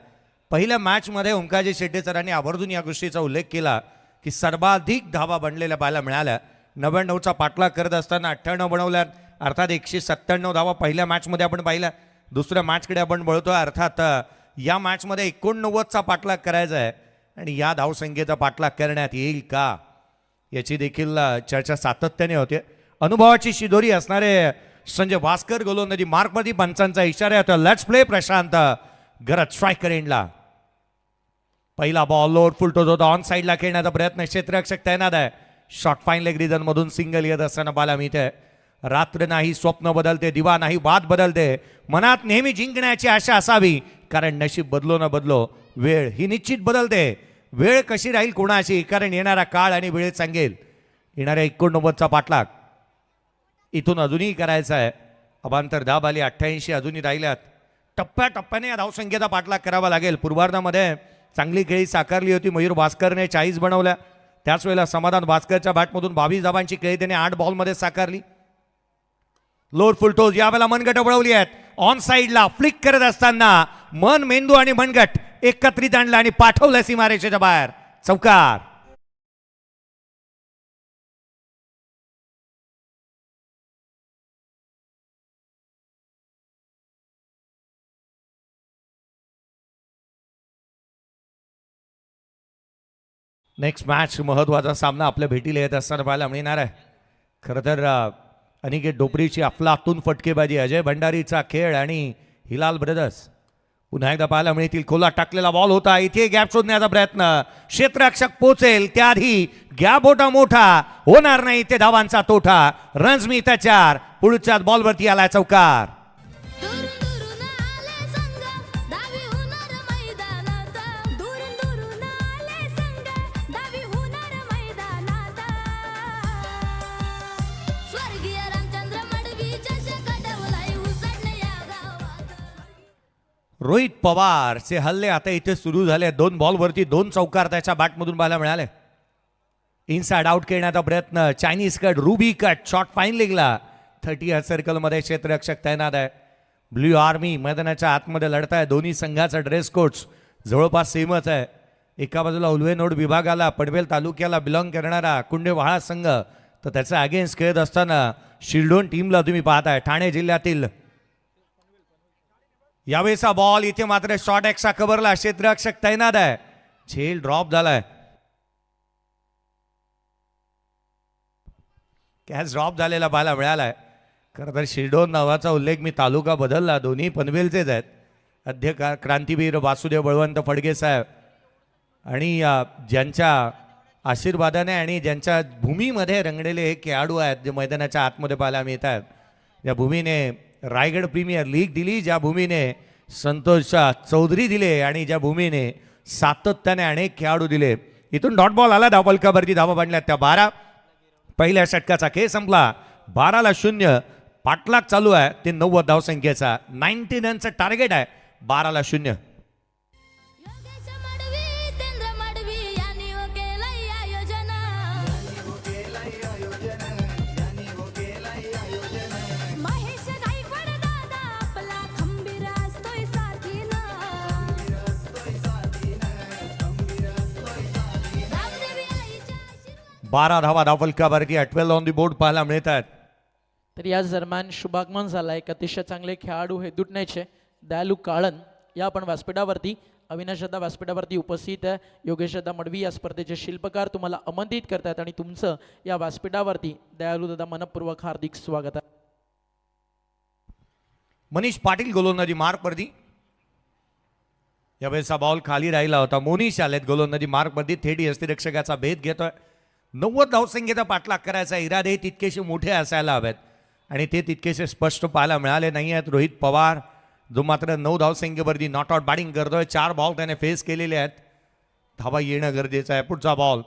पहिल्या मॅचमध्ये ओंकारजी शेट्टी सरांनी आवर्जून या गोष्टीचा उल्लेख केला की सर्वाधिक धावा बनलेल्या पाहायला मिळाल्या. 99चा पाठलाग करत असताना 98 बनवल्यात. अर्थात 197 धावा पहिल्या मॅचमध्ये आपण पाहिल्या. दुसऱ्या मॅचकडे आपण वळतोय. अर्थात या मॅचमध्ये 89चा पाठलाग करायचा आहे आणि या धावसंख्येचा पाठलाग करण्यात येईल का याची देखील चर्चा सातत्याने होते. अनुभवाची शिदोरी असणारे संजय भास्कर गोलंदाजी मार्कमध्ये पंचांचा इशारा होता. लेट्स प्ले प्रशांत गरज स्ट्रायकर एंडला. पहिला बॉल लोअर फुलटो होता. ऑन साईडला खेळण्याचा प्रयत्न, क्षेत्ररक्षक तैनात आहे. शॉर्ट फाईन लेग रिजन मधून सिंगल येत असताना पाहायला मिळते. रात्र नाही स्वप्न बदलते, दिवा नाही बात बदलते. मनात नेहमी जिंकण्याची आशा असावी, कारण नशीब बदलो न बदलो वेळ ही निश्चित बदलते. वेळ कशी राहील कोणाची, कारण येणारा काळ आणि वेळ सांगेल. येणाऱ्या 89चा पाठलाग इथून अजूनही करायचं आहे. अभांतर धाब आली 88 अजूनही राहिल्यात. टप्प्याटप्प्याने या धावसंख्येचा पाठलाग करावा लागेल. पूर्वार्धामध्ये चांगली खेळी साकारली होती. मयूर भास्करने 40 बनवल्या. त्याच वेळेला समाधान भास्करच्या बॅटमधून 22 धावांची खेळी त्याने 8 बॉलमध्ये साकारली. लोअर फुलटोज यावेळेला मनगट वळवली आहेत. ऑन साईडला फ्लिक करत असताना मन, मेंदू आणि मनगट एकत्रित आणलं आणि पाठवलं सीमारेषेच्या बाहेर. चौकार. नेक्स्ट मॅच महत्वाचा सामना आपल्या भेटीला येत असताना पाहायला मिळणार आहे. खरं तर अनिकेत डोपरीची अफलातून फटकेबाजी, अजय भंडारीचा खेळ आणि हिलाल ब्रदर्स पुन्हा एकदा पाहायला मिळतील. खोला टाकलेला बॉल होता. इथे गॅप शोधण्याचा प्रयत्न. क्षेत्ररक्षक पोचेल त्याआधी गॅप होता मोठा, होणार नाही इथे धावांचा तोठा. रन्स मिळतात 4. पुढच्याच बॉलवरती आलाय चौकार. रोहित पवारचे हल्ले आता इथे सुरू झाले. 2 बॉलवरती 2 चौकार त्याच्या बॅटमधून पाहायला मिळाले. इनसाइड आउट खेळण्याचा प्रयत्न. चायनीज कट, रुबी कट, शॉट फाईन लेगला. 30 सर्कलमध्ये क्षेत्ररक्षक तैनात आहे. ब्ल्यू आर्मी मैदानाच्या आतमध्ये लढत आहे. दोन्ही संघाचा ड्रेस कोड्स जवळपास सेमच आहे. एका बाजूला उल्वेनोड विभागाला पनवेल तालुक्याला बिलॉंग करणारा कुंडेवाहा संघ, तर त्याचा अगेन्स्ट खेळत असताना शिरडोन टीमला तुम्ही पाहताय ठाणे जिल्ह्यातील. यावेळेचा बॉल इथे मात्र शॉर्ट एक्सचा कव्हरला. क्षेत्ररक्षक तैनात आहे. झेल ड्रॉप झालाय. कॅच ड्रॉप झालेला पाहायला मिळालाय. खरं तर शिरडोन नावाचा उल्लेख मी तालुका बदलला. दोन्ही पनवेलचेच आहेत. अध्यक्ष क्रांतीवीर वासुदेव बळवंत फडके साहेब आणि ज्यांच्या आशीर्वादाने आणि ज्यांच्या भूमीमध्ये रंगलेले हे खेळाडू आहेत जे मैदानाच्या आतमध्ये पाहायला मिळतात. या भूमीने रायगड प्रीमियर लीग दिली, ज्या भूमीने संतोष चौधरी दिले आणि ज्या भूमीने सातत्याने अनेक खेळाडू दिले. इथून डॉट बॉल आला. धावफलकावरती धावा बांधल्या त्या 12. पहिल्या षटकाचा खेळ संपला. 12-0. पाठलाग चालू आहे ते 90 धावसंख्येचा. 90 रनचं टार्गेट आहे. 12-0. बारा धावा धावफलकावरती 12 ऑन दी बोर्ड पाहायला मिळतात. तर याच दरम्यान शुभागमन झाला. एक अतिशय चांगले खेळाडू हे दुटण्याचे दयालू काळन या आपण व्यासपीठावरती, अविनाश दादा व्यासपीठावरती उपस्थित आहे. योगेश दादा मडवी या स्पर्धेचे शिल्पकार तुम्हाला आमंत्रित करतात आणि तुमचं या व्यासपीठावरती दयालू दादा मनपूर्वक हार्दिक स्वागत आहे. मनीष पाटील गोलंदाजी मार्कवरती. यावेळेचा बॉल खाली राहिला होता. मोनीश आलेत गोलंदाजी मार्कवरती. थेट यष्टिरक्षकाचा भेद घेतोय. 90 धावसंख्येचा पाठलाग करायचा इरादे तितकेसे मोठे असायला हवेत आणि ते तितकेसे स्पष्ट पाहायला मिळाले नाही आहेत. रोहित पवार जो मात्र 9 धावसंख्येवरती नॉट आउट बॅटिंग करतोय. 4 बॉल त्याने फेस केलेले आहेत. धावा येणं गरजेचं आहे. पुढचा बॉल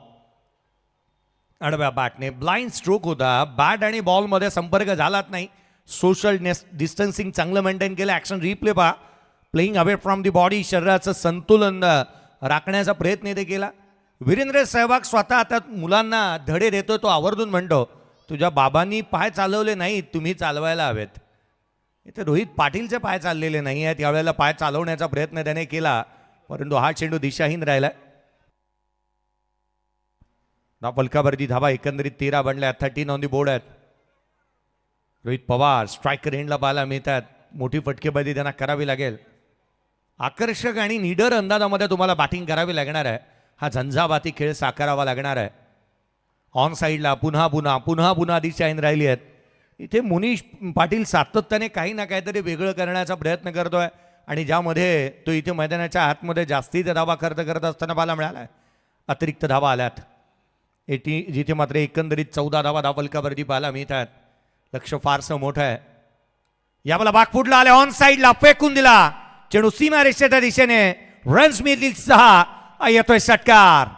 आडव्या बॅटने ब्लाइंड स्ट्रोक होता. बॅट आणि बॉलमध्ये संपर्क झालाच नाही. सोशल डिस्टन्सिंग चांगलं मेंटेन केलं. ॲक्शन रिप्ले पहा. Playing away from the body. शरीराचं संतुलन राखण्याचा प्रयत्न ते केला. वीरेंद्र सहवाग स्वतः आता मुलांना धडे देतो. तो आवर्जून म्हणतो तुझ्या बाबांनी पाय चालवले नाहीत, तुम्ही चालवायला हवेत. इथे रोहित पाटीलचे पाय चाललेले नाही आहेत. यावेळेला पाय चालवण्याचा प्रयत्न त्याने केला परंतु हा चेंडू दिशाहीन राहिला. धावफलकावरती धावा एकंदरीत 13 बनल्या. 13 ऑन दी बोर्ड आहेत. रोहित पवार स्ट्रायकर एंडला पाहायला मिळतात. मोठी फटकेबाजी त्यांना करावी लागेल. आकर्षक आणि निडर अंदाजामध्ये तुम्हाला बॅटिंग करावी लागणार आहे. हा झंझावाती खेळ साकारावा लागणार आहे. ऑन साईडला पुन्हा पुन्हा पुन्हा पुन्हा दिशाहीन राहिली आहेत. इथे मुनीश पाटील सातत्याने काही ना काहीतरी वेगळं करण्याचा प्रयत्न करतोय आणि ज्यामध्ये तो इथे मैदानाच्या आतमध्ये जास्तीचा धावा खर्च करत असताना पाहायला मिळाला. अतिरिक्त धावा आल्यात. जिथे मात्र एकंदरीत 14 धावा धावफलकावरती पाहायला मिळतात. लक्ष फारसं मोठं आहे. यावेळेला बागफुटला आले. ऑन साईडला फेकून दिला. चेंडू सीमा रेषेच्या दिशेने. रन्स मिळतील 6. येतोय षटकार.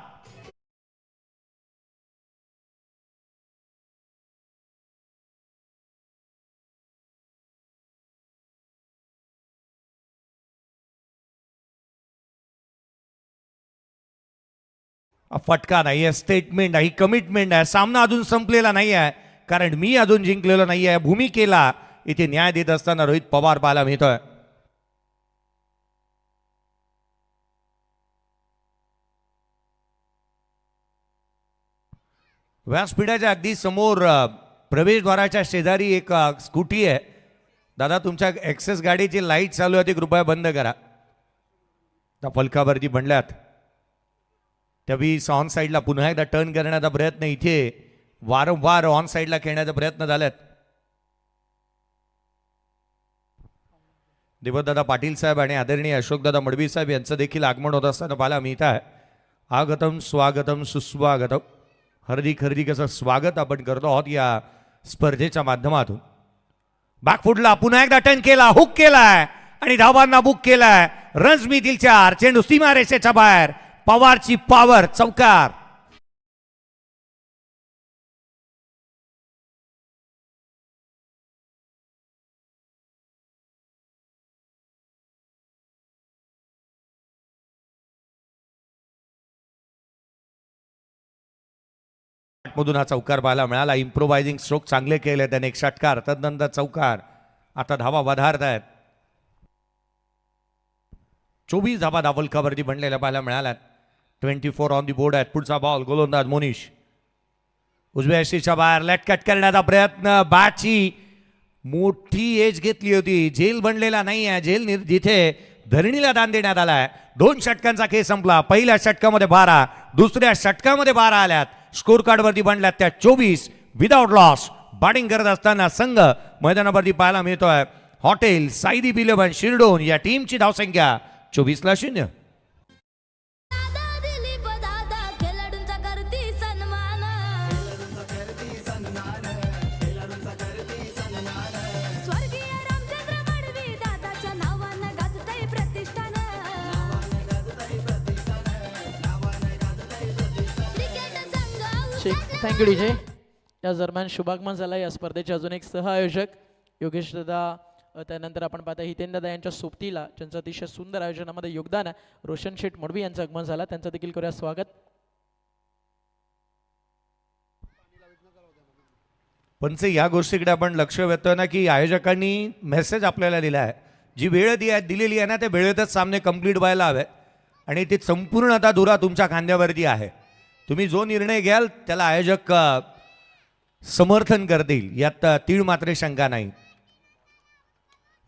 हा फटका नाही आहे, स्टेटमेंट आहे, कमिटमेंट आहे. सामना अजून संपलेला नाही आहे, कारण मी अजून जिंकलेलो नाही आहे. भूमिकेला इथे न्याय देत असताना रोहित पवार पाहायला मिळतोय. व्यासपीठाच्या अगदी समोर प्रवेशद्वाराच्या शेजारी एक स्कूटी आहे. दादा, तुमच्या एक्सेस गाडीची लाईट चालू आहे ती कृपया बंद करा. त्या फलकावरती बनल्यात त्यावेळी ऑन साईडला पुन्हा एकदा टर्न करण्याचा प्रयत्न इथे वारंवार ऑन साईडला खेळण्याचा प्रयत्न झाल्यात. देवदादा पाटील साहेब आणि आदरणीय अशोकदादा मडवी साहेब यांचं देखील आगमन होत असताना पाहायला मिळत आहे. आगतम स्वागतम सुस्वागतम, हार्दिक हार्दिक असं स्वागत आपण करतो आहोत या स्पर्धेच्या माध्यमातून. बॅकफुटला पुन्हा एकदा टर्न केला, हुक केलाय आणि धावांना बुक केलाय. रन्स मिळतील 4. चेंडू सीमारेषेच्या बाहेर. पवारची पॉवर, चौकार. मधून हा चौकार पाहायला मिळाला. इम्प्रोवायझिंग स्ट्रोक चांगले केले त्याने. एक षटकार, तदनंतर चौकार. आता धावा वधारत आहेत. 24 धावा धावलकावरती बनलेल्या पाहायला मिळाल्यात. 24 ऑन दी बोर्ड आहेत. पुढचा बॉल गोलंदाज मोनिश उजव्या यष्टीच्या बाहेर. लेट कट करण्याचा प्रयत्न. बॅटची मोठी एज घेतली होती. झेल बनलेला नाही आहे. झेल जिथे धरणीला दान देण्यात आलाय. 2 षटकांचा खेळ संपला. पहिल्या षटकामध्ये 12, दुसऱ्या षटकामध्ये 12 आल्यात. स्कोर कार्डवरती बनल्यात त्या 24 विदाउट लॉस. बॅटिंग करत असताना संघ मैदानावरती पाहायला मिळतोय. हॉटेल साईदीप 11 शिरडोन या टीमची धावसंख्या 24-0. Thank you DJ. या दरम्यान शुभागमन झाला या स्पर्धेचे अजून एक सहआयोजक योगेश दादा. त्यानंतर आपण पाहता हितेन दादा यांच्या सोबतीला ज्यांचं अतिशय सुंदर आयोजनामध्ये योगदान आहे, रोशन शेठ मडवी यांचं आगमन झाला. त्यांचं देखील करूया स्वागत. पंच, या गोष्टीकडे आपण लक्ष वेधतोय ना की आयोजकांनी मेसेज आपल्याला दिला आहे. जी वेळ दिलेली आहे ना त्या वेळेतच सामने कंप्लीट व्हायला हवे आणि ती संपूर्ण आता धुरा तुमच्या खांद्यावरती आहे. तुम्ही जो निर्णय घ्याल त्याला आयोजक समर्थन करतील, यात तीळ मात्र शंका नाही.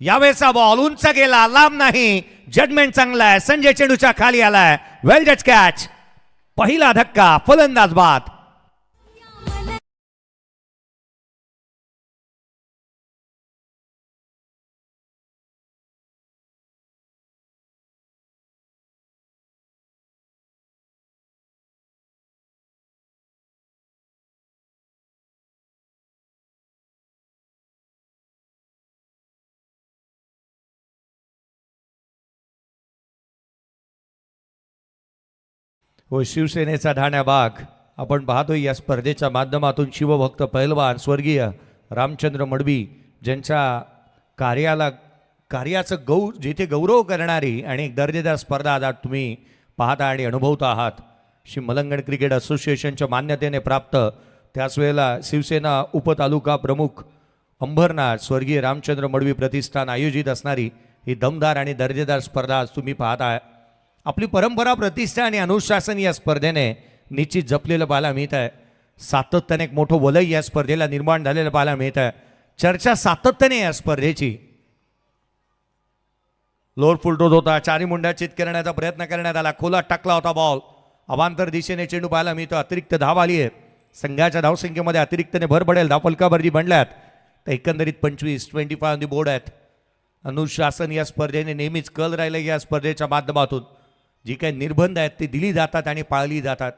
यावेळेचा बॉल उंच गेला, लांब नाही. जजमेंट चांगला आहे. संजय चेंडूच्या खाली आलाय. वेल जज कॅच. पहिला धक्का, फलंदाज बाद. व शिवसेनेचा ढाण्याबाग आपण पाहतोय या स्पर्धेच्या माध्यमातून. शिवभक्त पैलवान स्वर्गीय रामचंद्र मडवी ज्यांच्या कार्याचं जिथे गौरव करणारी आणि एक दर्जेदार स्पर्धा आज तुम्ही पाहता आणि अनुभवता आहात. श्री मलंगण क्रिकेट असोसिएशनच्या मान्यतेने प्राप्त, त्याच वेळेला शिवसेना उपतालुका प्रमुख अंबरनाथ स्वर्गीय रामचंद्र मडवी प्रतिष्ठान आयोजित असणारी ही दमदार आणि दर्जेदार स्पर्धा आज तुम्ही पाहताय. आपली परंपरा, प्रतिष्ठा आणि अनुशासन या स्पर्धेने निश्चित जपलेलं पाहायला मिळत आहे. सातत्याने एक मोठं वलय या स्पर्धेला निर्माण झालेलं पाहायला मिळत आहे. चर्चा सातत्याने या स्पर्धेची. लोअर फुल टोज होता, चारी मुंड्या चित करण्याचा प्रयत्न करण्यात आला. खोला टाकला होता बॉल. अवांतर दिशेने चेंडू पाहायला मिळतो. अतिरिक्त धाव आली आहे. संघाच्या धावसंख्येमध्ये अतिरिक्तने भर पडेल. धावफलकावरती बनल्यात तर एकंदरीत 25 ऑन दी बोर्ड आहेत. अनुशासन या स्पर्धेने नेहमीच कल राहिले. या स्पर्धेच्या माध्यमातून जी काही निर्बंध आहेत ते दिली जातात आणि पाळली जातात.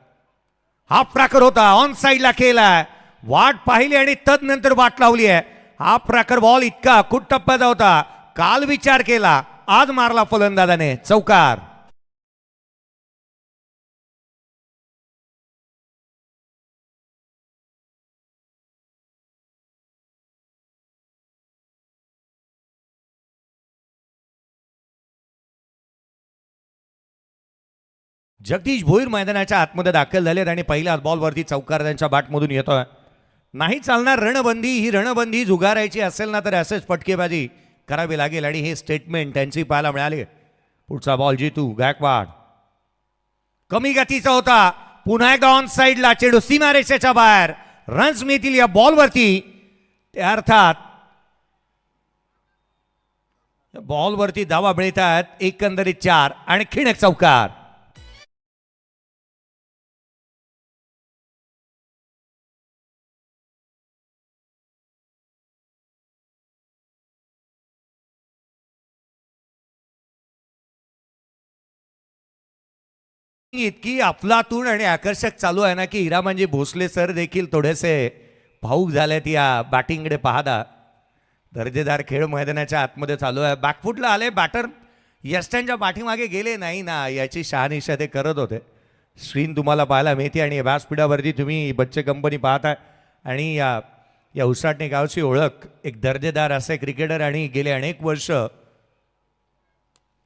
हाफ ट्रॅकर होता, ऑन साईडला केलाय. वाट पाहिली आणि तदनंतर वाट लावली आहे. हाफ ट्रॅकर बॉल इतका कुट टप्प्याचा होता. काल विचार केला, आज मारला फलंदाजाने. चौकार. जगदीश भोईर मैदानाच्या आतमध्ये दाखल झालेत आणि पहिल्याच बॉलवरती चौकार त्यांच्या बॅटमधून येतोय. नाही चालणार रणबंदी. ही रणबंदी जुगारायची असेल ना तर असेच फटकेबाजी करावी लागेल आणि हे स्टेटमेंट त्यांची पाहायला मिळाले. पुढचा बॉल जितू गायकवाड कमी गतीचा होता. पुन्हा एकदा ऑन साईडला चेंडू सीमारेषेच्या बाहेर. रन्स मिळतील या बॉलवरती. ते अर्थात बॉलवरती धावा मिळतात. एकंदरीत 4 आणखीन एक चौकार. इतकी अफलातून आणि आकर्षक चालू आहे ना की हिरामांजी भोसले सर देखील थोडेसे भाऊक झालेत या बॅटिंगकडे पाहता. दर्जेदार खेळ मैदानाच्या आतमध्ये चालू आहे. बॅकफुटला आले बॅटर. यस्टनच्या पाठीमागे गेले नाही ना याची शहानिशा ते करत होते. स्क्रीन तुम्हाला पाहायला मिळते आणि व्यासपीठावरती तुम्ही बच्चे कंपनी पाहताय आणि या उसाटणे गावची ओळख एक दर्जेदार असे क्रिकेटर आणि गेले अनेक वर्ष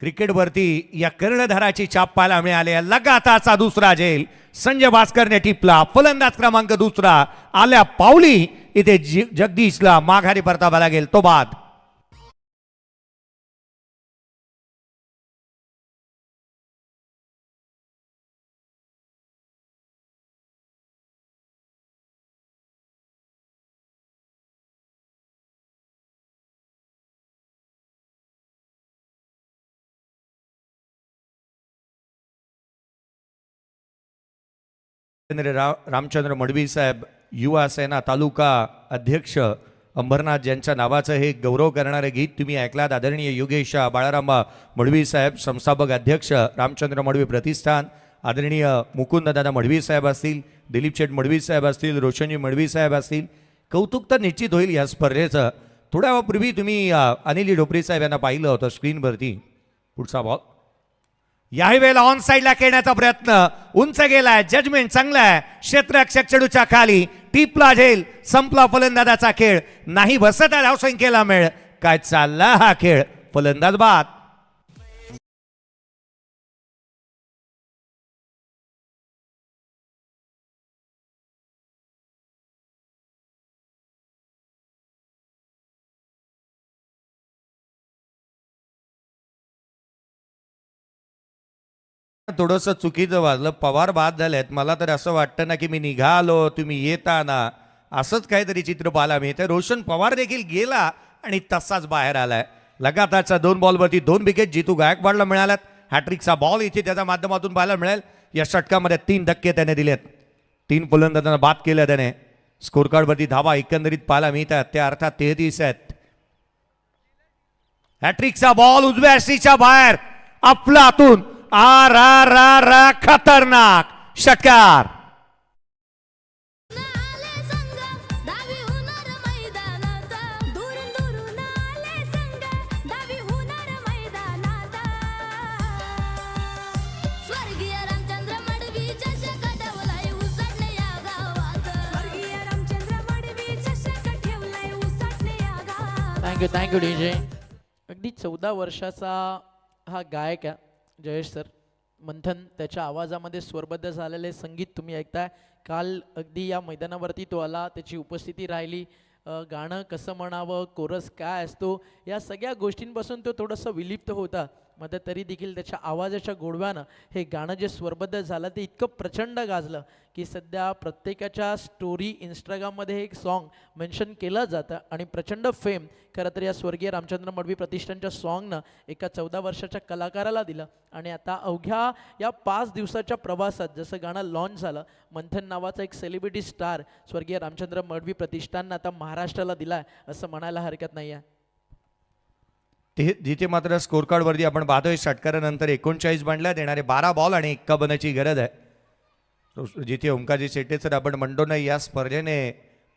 क्रिकेटवरती या कर्णधाराची छाप पाहायला मिळाली. लगातारचा दुसरा झेल संजय भास्करने टिपला. फलंदाज क्रमांक 2 आल्या पावली इथे जगदीशला माघारी परतावा लागेल. तो बाद. रामचंद्र मडवी साहेब युवा सेना तालुका अध्यक्ष अंबरनाथ यांच्या नावाचं हे गौरव करणारे गीत तुम्ही ऐकलात. आदरणीय योगेश बाळाराम मडवी साहेब संस्थापक अध्यक्ष रामचंद्र मडवी प्रतिष्ठान. आदरणीय मुकुंद दादा मडवी साहेब असतील, दिलीप शेठ मडवी साहेब असतील, रोशनजी मडवी साहेब असतील. कौतुक तर निश्चित होईल या स्पर्धेचं. थोड्या वेळापूर्वी तुम्ही अनिल ढोपरे साहेब यांना पाहिलं होतं स्क्रीनवरती. पुढचा बॉल याही वेळेला ऑन साईडला खेळण्याचा प्रयत्न उंच गेलाय. जजमेंट चांगला आहे. क्षेत्ररक्षक चेडूच्या खाली टिपला झेल. संपला फलंदाजाचा खेळ. नाही बसत आहे धावसंख्येला मेळ. काय चालला हा खेळ. फलंदाज बाद. थोडंसं चुकीचं वाजलं. पवार बाद झालेत. मला तर असं वाटतं ना की मी निघालो तुम्ही येता ना असंच काहीतरी चित्र पाहायला मिळतं. रोशन पवार देखील गेला आणि तसाच बाहेर आलाय. लगातारच्या 2 बॉलवरती 2 विकेट जितू गायकवाडला मिळाल्यात. हॅट्रिकचा बॉल इथे त्याच्या माध्यमातून पाहायला मिळेल. या षटकामध्ये 3 धक्के त्याने दिलेत. 3 फलंदाजांना बाद केलं त्याने. स्कोर कार्डवरती धावा एकंदरीत पाहायला मिळतात त्या अर्थात 33 आहेत. हॅट्रिकचा बॉल उजव्या सीच्या बाहेर. अफलातून खतरनाक षटकार. Thank you DJ. अगदी 14 वर्षाचा हा गायक आहे जयेश सर. मंथन त्याच्या आवाजामध्ये स्वरबद्ध झालेले संगीत तुम्ही ऐकताय. काल अगदी या मैदानावरती तो आला, त्याची उपस्थिती राहिली. गाणं कसं म्हणावं, कोरस काय असतो, या सगळ्या गोष्टींपासून तो थोडंसं विलिप्त होता. मात्र तरी देखील त्याच्या आवाजाच्या गोडव्यानं हे गाणं जे स्वरबद्ध झालं ते इतकं प्रचंड गाजलं की सध्या प्रत्येकाच्या स्टोरी इंस्टाग्राममध्ये हे एक सॉन्ग मेन्शन केलं जातं आणि प्रचंड फेम खरं तर या स्वर्गीय रामचंद्र मडवी प्रतिष्ठानच्या सॉन्गनं एका 14 वर्षाच्या कलाकाराला दिलं. आणि आता अवघ्या या 5 दिवसाच्या प्रवासात जसं गाणं लॉन्च झालं, मंथन नावाचा एक सेलिब्रिटी स्टार स्वर्गीय रामचंद्र मडवी प्रतिष्ठाननं आता महाराष्ट्राला दिला आहे असं म्हणायला हरकत नाही आहे. ते जिथे मात्र स्कोर कार्डवरती आपण पाहतोय षटकारानंतर 39 बनल्यात. येणारे 12 बॉल आणि 1 बनायची गरज आहे. जिथे ओंकारजी शेट्टे सर आपण म्हणतो ना या स्पर्धेने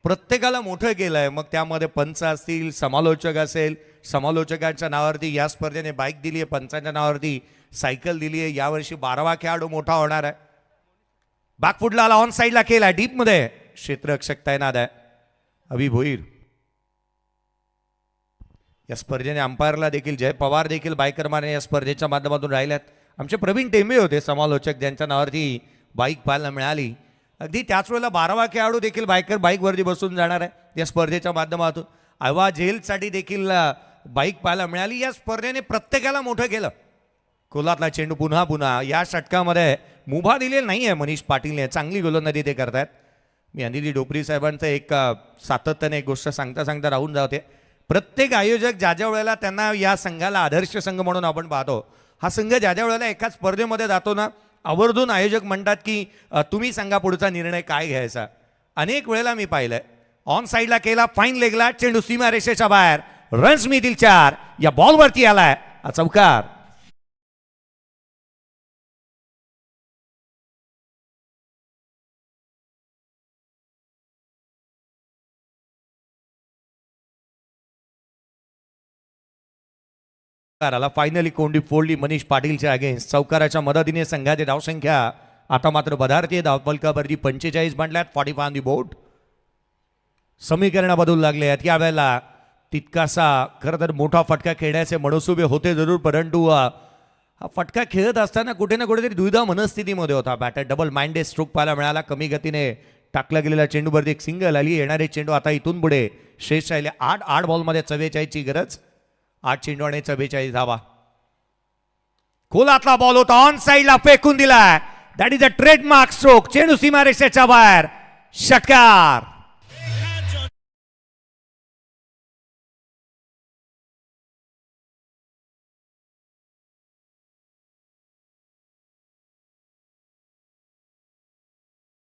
प्रत्येकाला मोठं केलं आहे. मग त्यामध्ये पंच असतील, समालोचक असेल, समालोचकांच्या नावावरती या स्पर्धेने बाईक दिली आहे, पंचांच्या नावावरती सायकल दिली आहे. यावर्षी 12वा खेळाडू मोठा होणार आहे. बॅकफुटला आला, ऑन साईडला केला, डीपमध्ये क्षेत्ररक्षक तैनात आहे अभि भोईर. या स्पर्धेने अंपायरला देखील जय पवार देखील बायकर मारणे या स्पर्धेच्या माध्यमातून राहिल्यात. आमचे प्रवीण टेंबे होते समालोचक, ज्यांच्या नावावरती बाईक पाहायला मिळाली. अगदी त्याच वेळेला 12वा खेळाडू देखील बाईकवरती बसून जाणार आहे या स्पर्धेच्या माध्यमातून. आयवा जेलसाठी देखील बाईक पाहायला मिळाली. या स्पर्धेने प्रत्येकाला मोठं केलं. कोलातला चेंडू पुन्हा या षटकामध्ये मुभा दिलेला नाही आहे मनीष पाटीलने. चांगली गोलंदाजी ते करतायत. मी अनिल डोपरी साहेबांचं एक सातत्याने एक गोष्ट सांगता राहून जाते. प्रत्येक आयोजक ज्या वेळेला त्यांना या संघाला आदर्श संघ म्हणून आपण पाहतो, हा संघ ज्या वेळेला एका स्पर्धेमध्ये जातो ना, आवर्जून आयोजक म्हणतात की तुम्ही सांगा पुढचा निर्णय काय घ्यायचा. अनेक वेळेला मी पाहिलंय ऑन साईडला केला, फाईन लेगला, चेंडू सीमा रेषेच्या बाहेर, रन्स मिळतील 4. या बॉलवरती आलाय हा चौकार. फायनली कोंडी फोडली मनीष पाटीलच्या अगेन्स्ट. चौकाराच्या मदतीने संघाची धावसंख्या आता मात्र बधारतीय. धावफलकावरती 45 बनल्यात. 45 ऑन दी बोर्ड. समीकरण बदलू लागले आहेत यावेळेला. तितकासा खरं तर मोठा फटका खेळण्याचे मनसुबे होते जरूर, परंतु हा फटका खेळत असताना कुठे ना कुठेतरी दुविधा मनस्थितीमध्ये होता. बॅटर डबल माइंडेड स्ट्रोक पाहायला मिळाला. कमी गतीने टाकला गेलेला चेंडूवरती एक सिंगल आली. येणारे चेंडू आता इथून पुढे शेष राहिले 8 बॉलमध्ये 44ची गरज. 8 चेंडू आणि 44 धावा. खोलातला बॉल होता, ऑन साईडला फेकून दिलाय. That is a trademark stroke. चेंडू सीमारेषेच्या बाहेर, षटकार.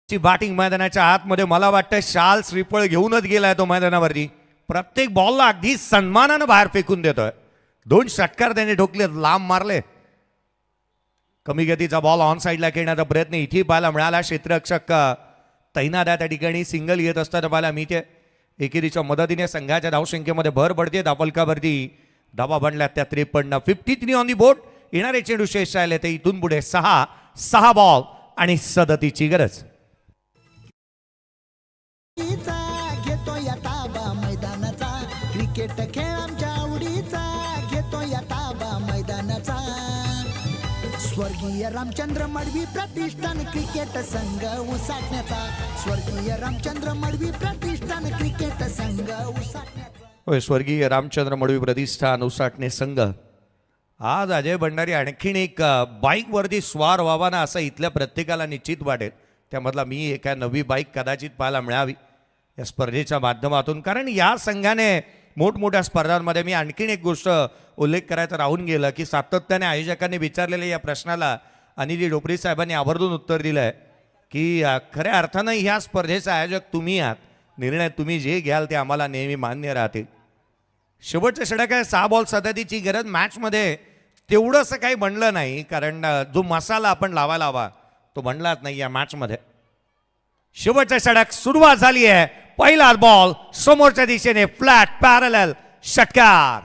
बॅटिंग मैदानाच्या आतमध्ये मला वाटतं शाल श्रीफळ घेऊनच गेलाय तो मैदानावरती. प्रत्येक बॉलला अगदी सन्मानानं बाहेर फेकून देतोय. 2 षटकार त्याने ठोकले, लांब मारले. कमी गतीचा बॉल ऑन साईडला खेळण्याचा प्रयत्न इथे पाहायला मिळाला. क्षेत्ररक्षक तैनात आहे त्या ठिकाणी. सिंगल येत असताना पाहायला मिळते. एकेरीच्या मदतीने संघाच्या धावसंख्येमध्ये भर पडते. धावफलकावरती धावा बनल्यात त्या 53. 53 ऑन दी बोर्ड. येणारे चेंडू शेष राहिले ते इथून पुढे 6 बॉल आणि 37ची गरज. घेतो या ताबा मैदानाचा, क्रिकेट खेळ आमच्या आवडीचा. घेतो या ताबा मैदानाचा. स्वर्गीय रामचंद्र मडवी प्रतिष्ठान क्रिकेट संघ उसाटण्याचा. स्वर्गीय रामचंद्र मडवी प्रतिष्ठान क्रिकेट संघ उसाटण्याचा. होय, स्वर्गीय रामचंद्र मडवी प्रतिष्ठान उसाटणे संघ. आज अजय भंडारी आणखीन एक बाईकवरती स्वार व्हावा ना असं इथल्या प्रत्येकाला निश्चित वाटेल. त्यामधला मी एका नवी बाईक कदाचित पाहायला मिळावी या स्पर्धेच्या माध्यमातून. कारण या संघाने मोठमोठ्या स्पर्धांमध्ये, मी आणखीन एक गोष्ट उल्लेख करायचा राहून गेलं की सातत्याने आयोजकांनी विचारलेल्या या प्रश्नाला अनिल डोपरी साहेबांनी आवर्जून उत्तर दिलं आहे की खऱ्या अर्थानं ह्या स्पर्धेचे आयोजक तुम्ही आहात. निर्णय तुम्ही जे घ्याल ते आम्हाला नेहमी मान्य राहतील. शेवटचं षटक आहे. 6 बॉल 37ची गरज. मॅचमध्ये तेवढंसं काही बनलं नाही, कारण जो मसाला आपण लावायला हवा तो बनलाच नाही या मॅचमध्ये. शेवटचं षटक सुरुवात झाली आहे. पहिला बॉल समोरच्या दिशेने, फ्लॅट पॅरलल, षटकार.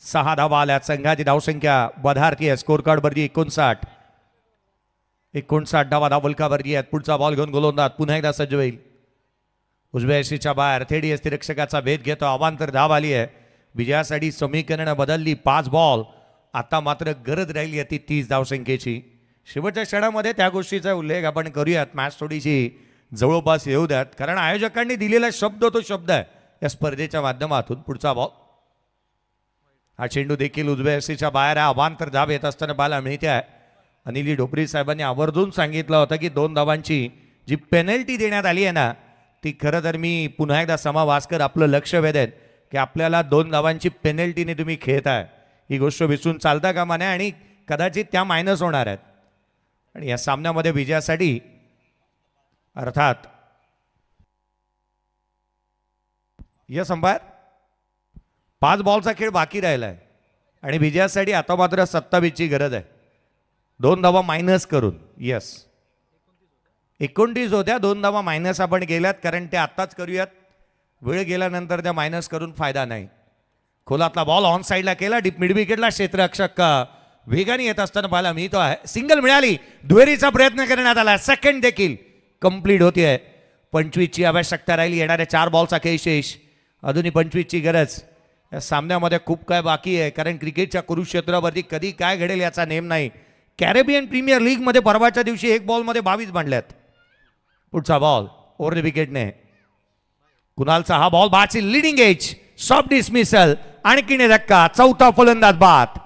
सहा धावा आल्या. संघाची धावसंख्या बधारती आहे. स्कोर कार्ड वरती 59 धावा धावफलकावरती आहेत. पुढचा बॉल घेऊन गोलंदाज पुन्हा एकदा सज्ज होईल. उजव्या यशीच्या बाहेर थेडी यष्टिरक्षकाचा भेद घेतो. अवांतर धाव आली आहे. विजयासाठी समीकरण बदलली. 5 बॉल. आता मात्र गरज राहिली आहे ती 30 धावसंख्येची. शेवटच्या क्षणामध्ये त्या गोष्टीचा उल्लेख आपण करूयात. मॅच थोडीशी जवळपास येऊ द्यात, कारण आयोजकांनी दिलेला शब्द तो शब्द आहे या स्पर्धेच्या माध्यमातून. पुढचा बॉल. हा चेंडू देखील उजव्या यशीच्या बाहेर आहे. अवांतर धाव येत असताना पाहायला मिळते आहे. अनिल डोपरी साहेबांनी आवर्जून सांगितलं होतं की 2 धावांची जी पेनल्टी देण्यात आली आहे ना, ती खरं तर मी पुन्हा एकदा समा वास्कर आपलं लक्ष वेधेन की आपल्याला 2 धावांची पेनल्टीने तुम्ही खेळताय. ही गोष्ट विसरून चालता कामा नये आणि कदाचित त्या मायनस होणार आहेत. आणि या सामन्यामध्ये विजयासाठी अर्थात यस अंपायर 5 बॉलचा खेळ बाकी राहिला आहे आणि विजयासाठी आता मात्र 27ची गरज आहे. 2 धावा मायनस करून. यस, 29 होत्या. 2 धावा मायनस आपण गेल्यात, कारण ते आत्ताच करूयात. वेळ गेल्यानंतर त्या मायनस करून फायदा नाही. खोलातला बॉल ऑन साईडला केला, डीप मिड विकेटला क्षेत्ररक्षक वेगाने येत असताना पाहायला मिळतो आहे. सिंगल मिळाली, दुहेरीचा प्रयत्न करण्यात आला, सेकंड देखील कंप्लीट होती आहे. 25ची आवश्यकता राहिली. येणाऱ्या 4 बॉलचा खेळ शेष. अजूनही 25ची गरज. या सामन्यामध्ये खूप काय बाकी आहे, कारण क्रिकेटच्या कुरुक्षेत्रावरती कधी काय घडेल याचा नेम नाही. कॅरेबियन प्रीमियर लीगमध्ये परवाच्या दिवशी 1 बॉलमध्ये 22 बांधल्यात. पुढचा बॉल ओव्हर द विकेटने. कुणालचा हा बॉल बाची लिडिंग एज, सॉफ्ट डिसमिसल, आणखीन धक्का, चौथा फलंदाज बाद.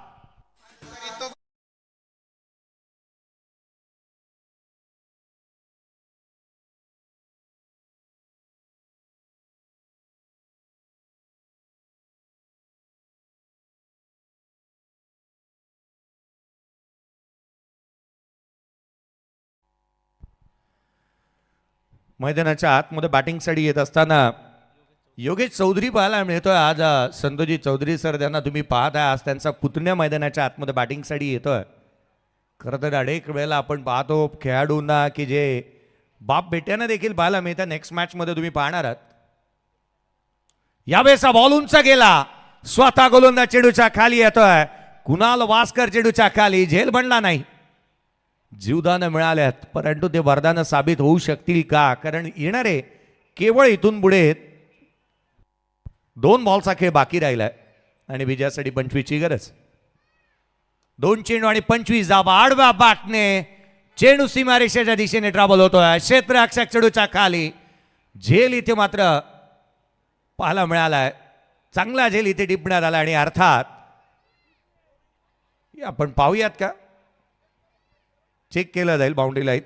मैदानाच्या आतमध्ये बॅटिंगसाठी येत असताना योगेश चौधरी पाहायला मिळतोय. आज संतोजी चौधरी सर त्यांना तुम्ही पाहत आहे, आज त्यांचा पुतण्या मैदानाच्या आतमध्ये बॅटिंगसाठी येतोय. खरं तर अनेक वेळेला आपण पाहतो खेळाडूंना की जे बाप बेट्यानं देखील पाहायला मिळतं. नेक्स्ट मॅचमध्ये तुम्ही पाहणार आहात. यावेळेचा बॉल उंच गेला, स्वतः गोलंदाज चेंडूच्या खाली येतोय. कुणाल वास्कर चेंडूच्या खाली, झेल बनला नाही. जीवदान मिळाल्यात, परंतु ते वरदान साबित होऊ शकतील का, कारण येणारे केवळ इथून पुढे 2 बॉलचा खेळ बाकी राहिलाय आणि विजयासाठी 25ची गरज. 2 चेंडू आणि 25 धावा. आडव्या बॅटने चेंडू सीमारेषेच्या दिशेने ट्रॅव्हल होतोय. क्षेत्ररक्षक चेंडूच्या खाली. झेल इथे मात्र पाहायला मिळालाय. चांगला झेल इथे टिपण्यात आला आणि अर्थात आपण पाहूयात का, चेक केलं जाईल बाउंड्री लाईन.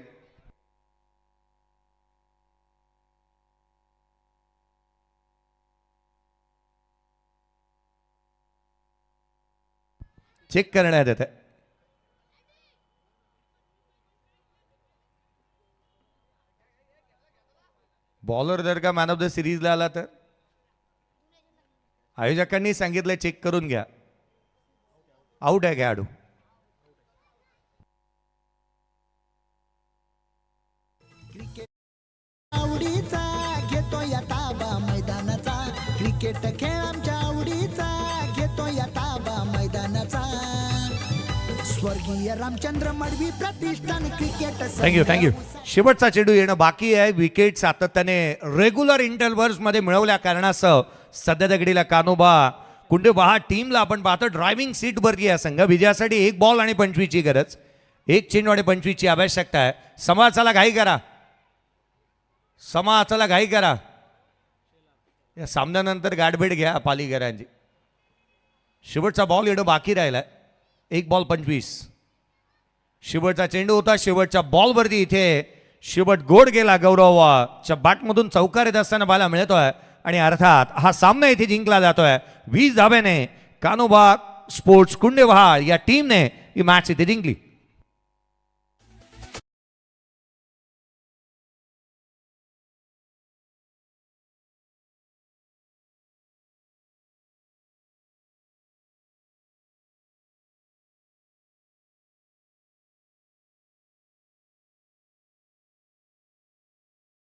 चेक करण्यात येते. बॉलर जर का मॅन ऑफ द सिरीजला आला तर आयोजकांनी सांगितलं चेक करून घ्या. आउट आहे खेळाडू. आवडीचा घेतो या ताबा मैदानाचा. क्रिकेट खेळ आमच्या आवडीचा घेतो या ताबा मैदानाचा. स्वर्गीय रामचंद्र मडवी प्रतिष्ठान क्रिकेट थँक्यू. शेवटचा चेंडू येणं बाकी आहे. विकेट सातत्याने रेग्युलर इंटरव्हल्स मध्ये मिळवल्या कारणासह सध्या दगडीला कानोबा कुंडेबहा टीमला आपण पाहतो ड्रायव्हिंग सीट वरती आहे. संघ विजयासाठी 1 बॉल आणि 25ची गरज. 1 चेंडू आणि 25ची आवश्यकता आहे. समाचाला घाई करा, समाचाला घाई करा. या सामन्यानंतर गाठभेट घ्या पालीकरांची. शेवटचा बॉल येणं बाकी राहिलाय. 1 बॉल 25. शेवटचा चेंडू होता. शेवटच्या बॉलवरती इथे शेवट गोड गेला. गौरवच्या बॅटमधून चौकार येत असताना पाहायला मिळतोय आणि अर्थात हा सामना इथे जिंकला जातोय 20 धाब्याने. कानोबा स्पोर्ट्स कुंडेबहाळ या टीमने ही मॅच इथे जिंकली.